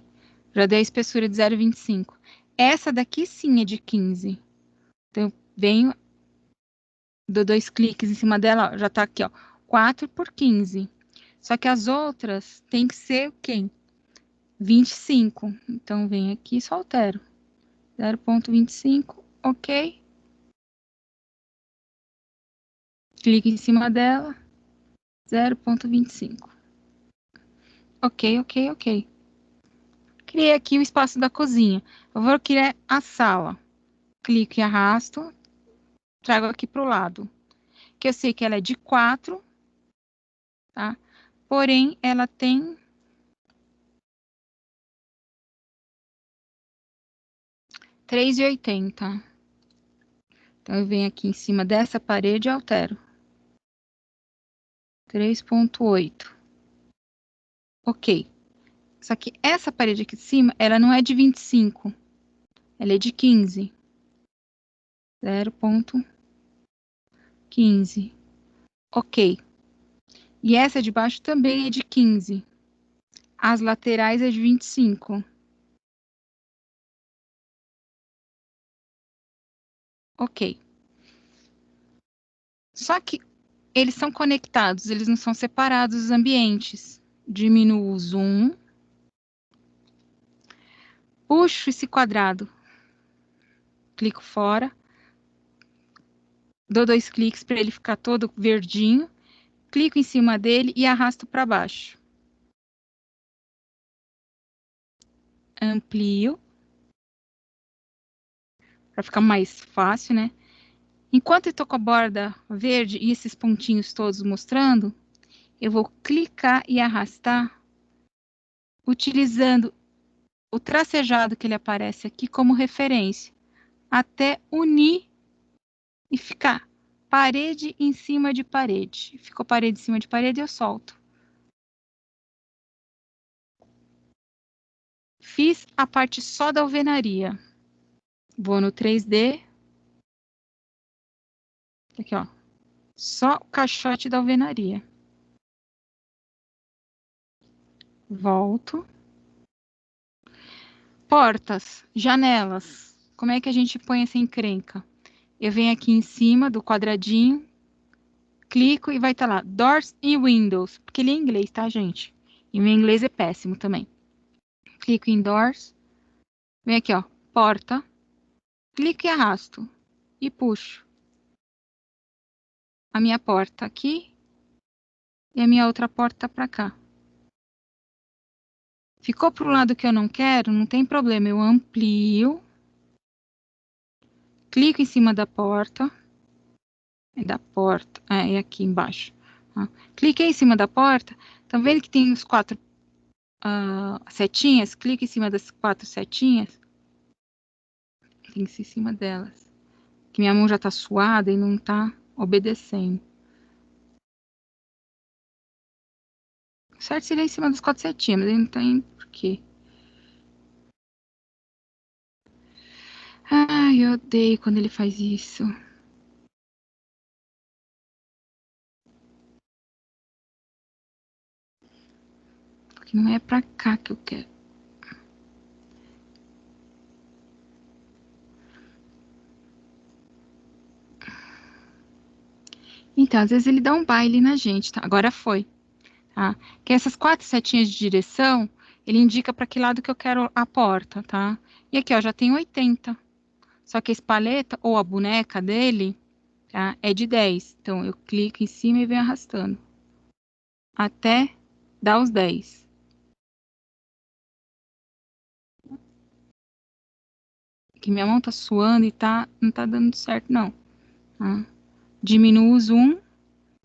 Já dei a espessura de 0,25. Essa daqui sim é de 15. Então, eu venho, dou 2 cliques em cima dela, ó, já tá aqui, ó. 4 por 15. Só que as outras tem que ser o quê? 25. Então, venho aqui e só altero. 0,25. Ok. Clique em cima dela. 0,25. Ok, ok, ok. Criei aqui o espaço da cozinha. Eu vou criar a sala. Clico e arrasto. Trago aqui para o lado. Que eu sei que ela é de 4, tá? porém ela tem 3,80. Então, eu venho aqui em cima dessa parede e altero. 3,8. Ok. Só que essa parede aqui de cima, ela não é de 25. Ela é de 15. 0,15. Ok. E essa de baixo também é de 15. As laterais é de 25. Ok. Só que eles são conectados, eles não são separados os ambientes. Diminuo o zoom. Puxo esse quadrado. Clico fora. Dou 2 cliques para ele ficar todo verdinho. Clico em cima dele e arrasto para baixo. Amplio. Para ficar mais fácil, né? Enquanto eu estou com a borda verde e esses pontinhos todos mostrando, eu vou clicar e arrastar, utilizando o tracejado que ele aparece aqui como referência, até unir e ficar parede em cima de parede. Ficou parede em cima de parede, eu solto. Fiz a parte só da alvenaria. Vou no 3D. Aqui, ó. Só o caixote da alvenaria. Volto. Portas, janelas. Como é que a gente põe essa encrenca? Eu venho aqui em cima do quadradinho, clico e vai estar lá, Doors e Windows, porque ele é em inglês, tá, gente? E meu inglês é péssimo também. Clico em Doors, vem aqui, ó, porta, clico e arrasto, e puxo a minha porta aqui, e a minha outra porta para cá. Ficou para o lado que eu não quero, não tem problema, eu amplio, clico em cima da porta, é aqui embaixo. Tá? Cliquei em cima da porta, tá vendo que tem os 4 setinhas? Clique em cima das 4 setinhas. Tem que ser em cima delas. Que minha mão já tá suada e não tá obedecendo. Certo seria em cima das 4 setinhas, mas ele não tá indo por quê? Ai, eu odeio quando ele faz isso. Porque não é pra cá que eu quero. Então, às vezes ele dá um baile na gente, tá? Agora foi. Tá? Que essas 4 setinhas de direção, ele indica para que lado que eu quero a porta, tá? E aqui, ó, já tem 80. Só que a espaleta, ou a boneca dele, tá? É de 10. Então, eu clico em cima e venho arrastando. Até dar os 10. Que minha mão tá suando e não tá dando certo, não. Tá? Diminuo o zoom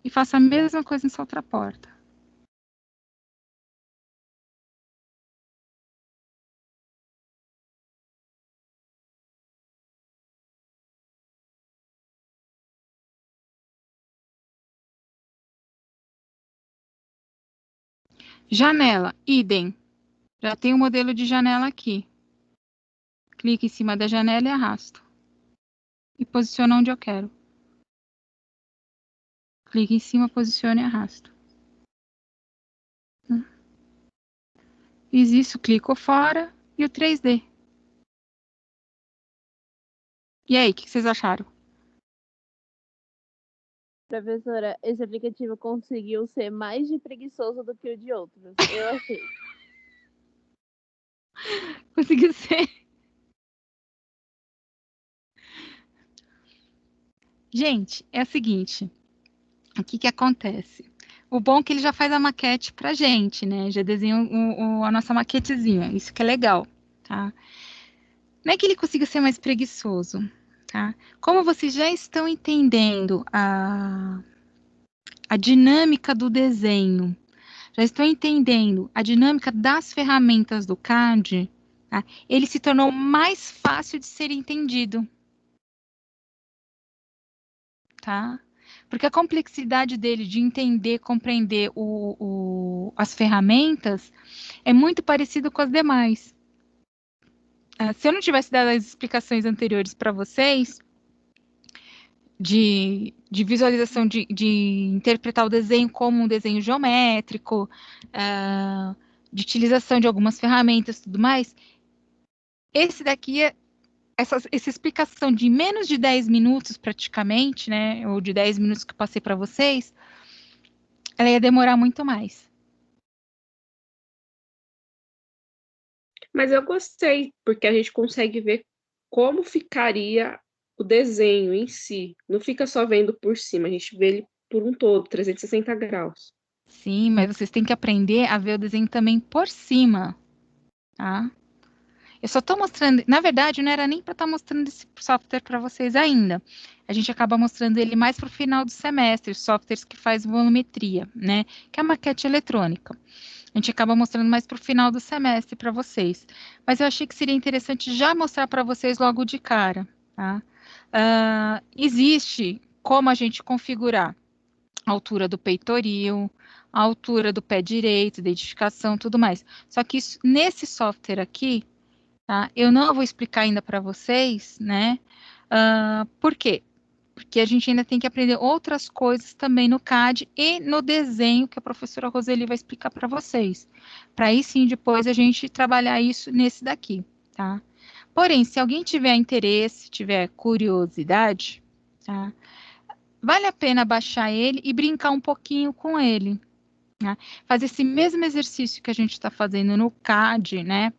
e faço a mesma coisa nessa outra porta. Janela, idem. Já tem o modelo de janela aqui. Clique em cima da janela e arrasto. E posiciono onde eu quero. Clique em cima, posicione e arrasto. Fiz isso, clico fora e o 3D. E aí, o que vocês acharam? Professora, esse aplicativo conseguiu ser mais de preguiçoso do que o de outros. Eu achei. Conseguiu ser. Gente, é o seguinte. O que acontece? O bom é que ele já faz a maquete pra gente, né? Já desenha a nossa maquetezinha. Isso que é legal, tá? Não é que ele consiga ser mais preguiçoso, tá? Como vocês já estão entendendo a dinâmica do desenho, já estão entendendo a dinâmica das ferramentas do CAD, tá? Ele se tornou mais fácil de ser entendido, tá? Porque a complexidade dele de entender, compreender as ferramentas é muito parecido com as demais. Se eu não tivesse dado as explicações anteriores para vocês, de visualização, de interpretar o desenho como um desenho geométrico, de utilização de algumas ferramentas e tudo mais, esse daqui, essa explicação de menos de 10 minutos praticamente, né, ou de 10 minutos que eu passei para vocês, ela ia demorar muito mais. Mas eu gostei, porque a gente consegue ver como ficaria o desenho em si. Não fica só vendo por cima, a gente vê ele por um todo, 360 graus. Sim, mas vocês têm que aprender a ver o desenho também por cima, tá? Eu só estou mostrando, na verdade, não era nem para estar mostrando esse software para vocês ainda. A gente acaba mostrando ele mais para o final do semestre, softwares que faz volumetria, né? Que é a maquete eletrônica. A gente acaba mostrando mais para o final do semestre para vocês. Mas eu achei que seria interessante já mostrar para vocês logo de cara, tá? Existe como a gente configurar a altura do peitoril, a altura do pé direito, identificação, tudo mais. Só que isso, nesse software aqui, tá? Eu não vou explicar ainda para vocês, né? Por quê? Porque a gente ainda tem que aprender outras coisas também no CAD e no desenho que a professora Roseli vai explicar para vocês. Para aí sim, depois a gente trabalhar isso nesse daqui, tá? Porém, se alguém tiver interesse, tiver curiosidade, tá? Vale a pena baixar ele e brincar um pouquinho com ele, né? Fazer esse mesmo exercício que a gente está fazendo no CAD, né?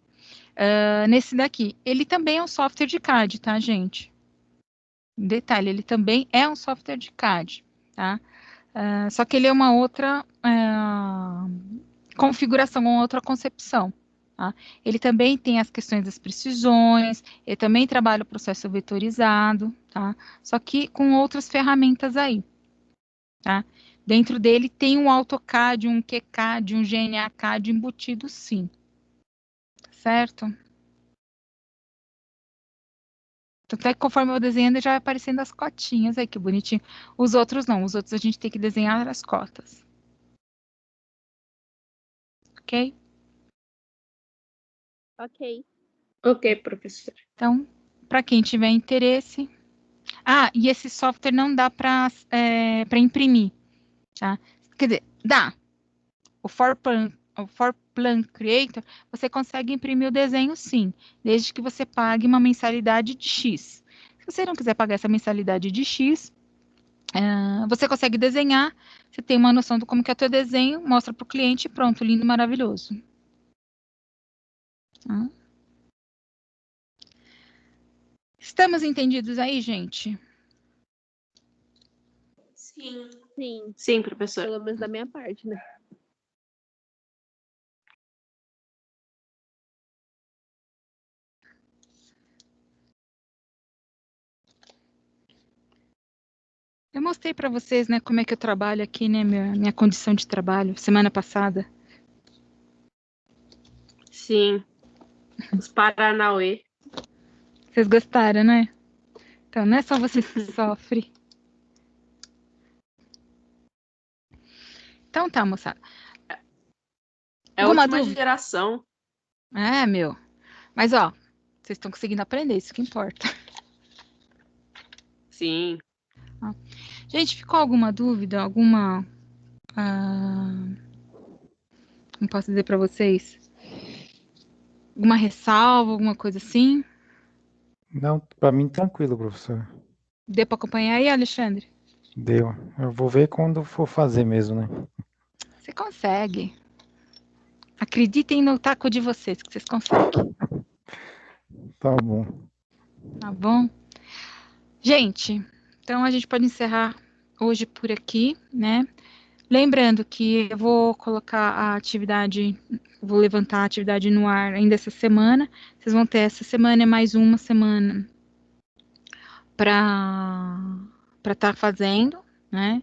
Nesse daqui. Ele também é um software de CAD, tá, gente? Detalhe, ele também é um software de CAD, tá? Só que ele é uma outra configuração, uma outra concepção, tá? Ele também tem as questões das precisões, ele também trabalha o processo vetorizado, tá? Só que com outras ferramentas aí, tá? Dentro dele tem um AutoCAD, um QCAD, um GNA-CAD embutido, sim. Certo? Tanto é que conforme eu vou desenhando, já vai aparecendo as cotinhas aí, que bonitinho. Os outros não, os outros a gente tem que desenhar as cotas. Ok? Ok. Ok, professor. Então, para quem tiver interesse... e esse software não dá para imprimir, tá? Quer dizer, dá. O Forplan Creator, você consegue imprimir o desenho, sim, desde que você pague uma mensalidade de X. Se você não quiser pagar essa mensalidade de X, você consegue desenhar, você tem uma noção de como que é o teu desenho, mostra para o cliente e pronto, lindo, maravilhoso. Tá? Estamos entendidos aí, gente? Sim. Sim, Sim, professor. pelo menos da minha parte, né? Eu mostrei para vocês, né, como é que eu trabalho aqui, né, minha condição de trabalho, semana passada. Sim. Os Paranauê. Vocês gostaram, né? Então, não é só vocês que sofrem. Então tá, moçada. É a Alguma última dúvida? geração. Meu. Mas, ó, vocês estão conseguindo aprender, isso que importa. Sim. Gente, ficou alguma dúvida? Alguma... Como posso dizer para vocês? Alguma ressalva, alguma coisa assim? Não, para mim tranquilo, professor. Deu para acompanhar aí, Alexandre? Deu. Eu vou ver quando for fazer mesmo, né? Você consegue. Acreditem no taco de vocês, que vocês conseguem. Tá bom. Tá bom? Gente, então a gente pode encerrar hoje por aqui, né? Lembrando que eu vou colocar a atividade, vou levantar a atividade no ar ainda essa semana. Vocês vão ter essa semana e mais uma semana para estar fazendo, né?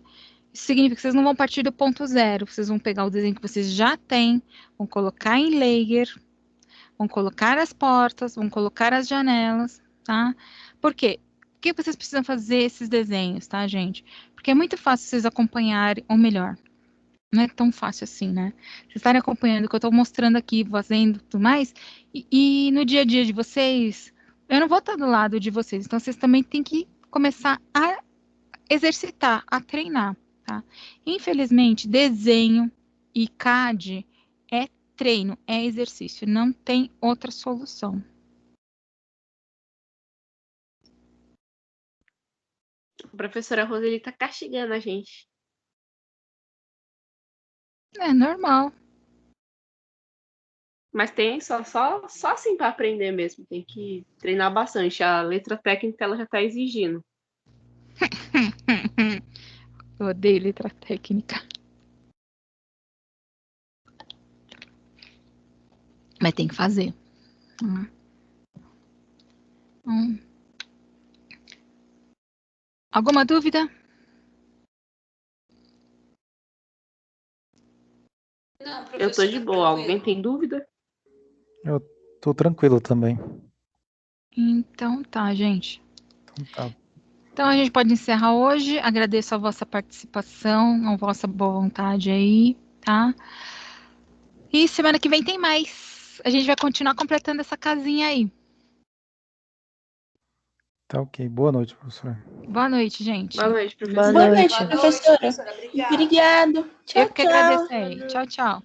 Isso significa que vocês não vão partir do ponto zero. Vocês vão pegar o desenho que vocês já têm, vão colocar em layer, vão colocar as portas, vão colocar as janelas, tá? Por quê? Por que vocês precisam fazer esses desenhos, tá, gente? Porque é muito fácil vocês acompanharem, ou melhor, não é tão fácil assim, né? Vocês estarem acompanhando o que eu estou mostrando aqui, fazendo tudo mais, e no dia a dia de vocês, eu não vou estar do lado de vocês, então vocês também têm que começar a exercitar, a treinar, tá? Infelizmente, desenho e CAD é treino, é exercício, não tem outra solução. A professora Roseli tá castigando a gente. É normal. Mas tem só assim para aprender mesmo. Tem que treinar bastante. A letra técnica ela já tá exigindo. Eu odeio letra técnica. Mas tem que fazer. Alguma dúvida? Não, Eu tô de professora, boa. Alguém tranquilo. tem dúvida? Eu tô tranquilo também. Então tá, gente. Então tá. Então a gente pode encerrar hoje. Agradeço a vossa participação, a vossa boa vontade aí, tá? E semana que vem tem mais. A gente vai continuar completando essa casinha aí. Tá ok. Boa noite, professor. Boa noite, gente. Boa noite, professora. Boa noite, Boa noite, professora. professora. Obrigada. Obrigado. Tchau, Eu que tchau. agradeço aí. Tchau, tchau.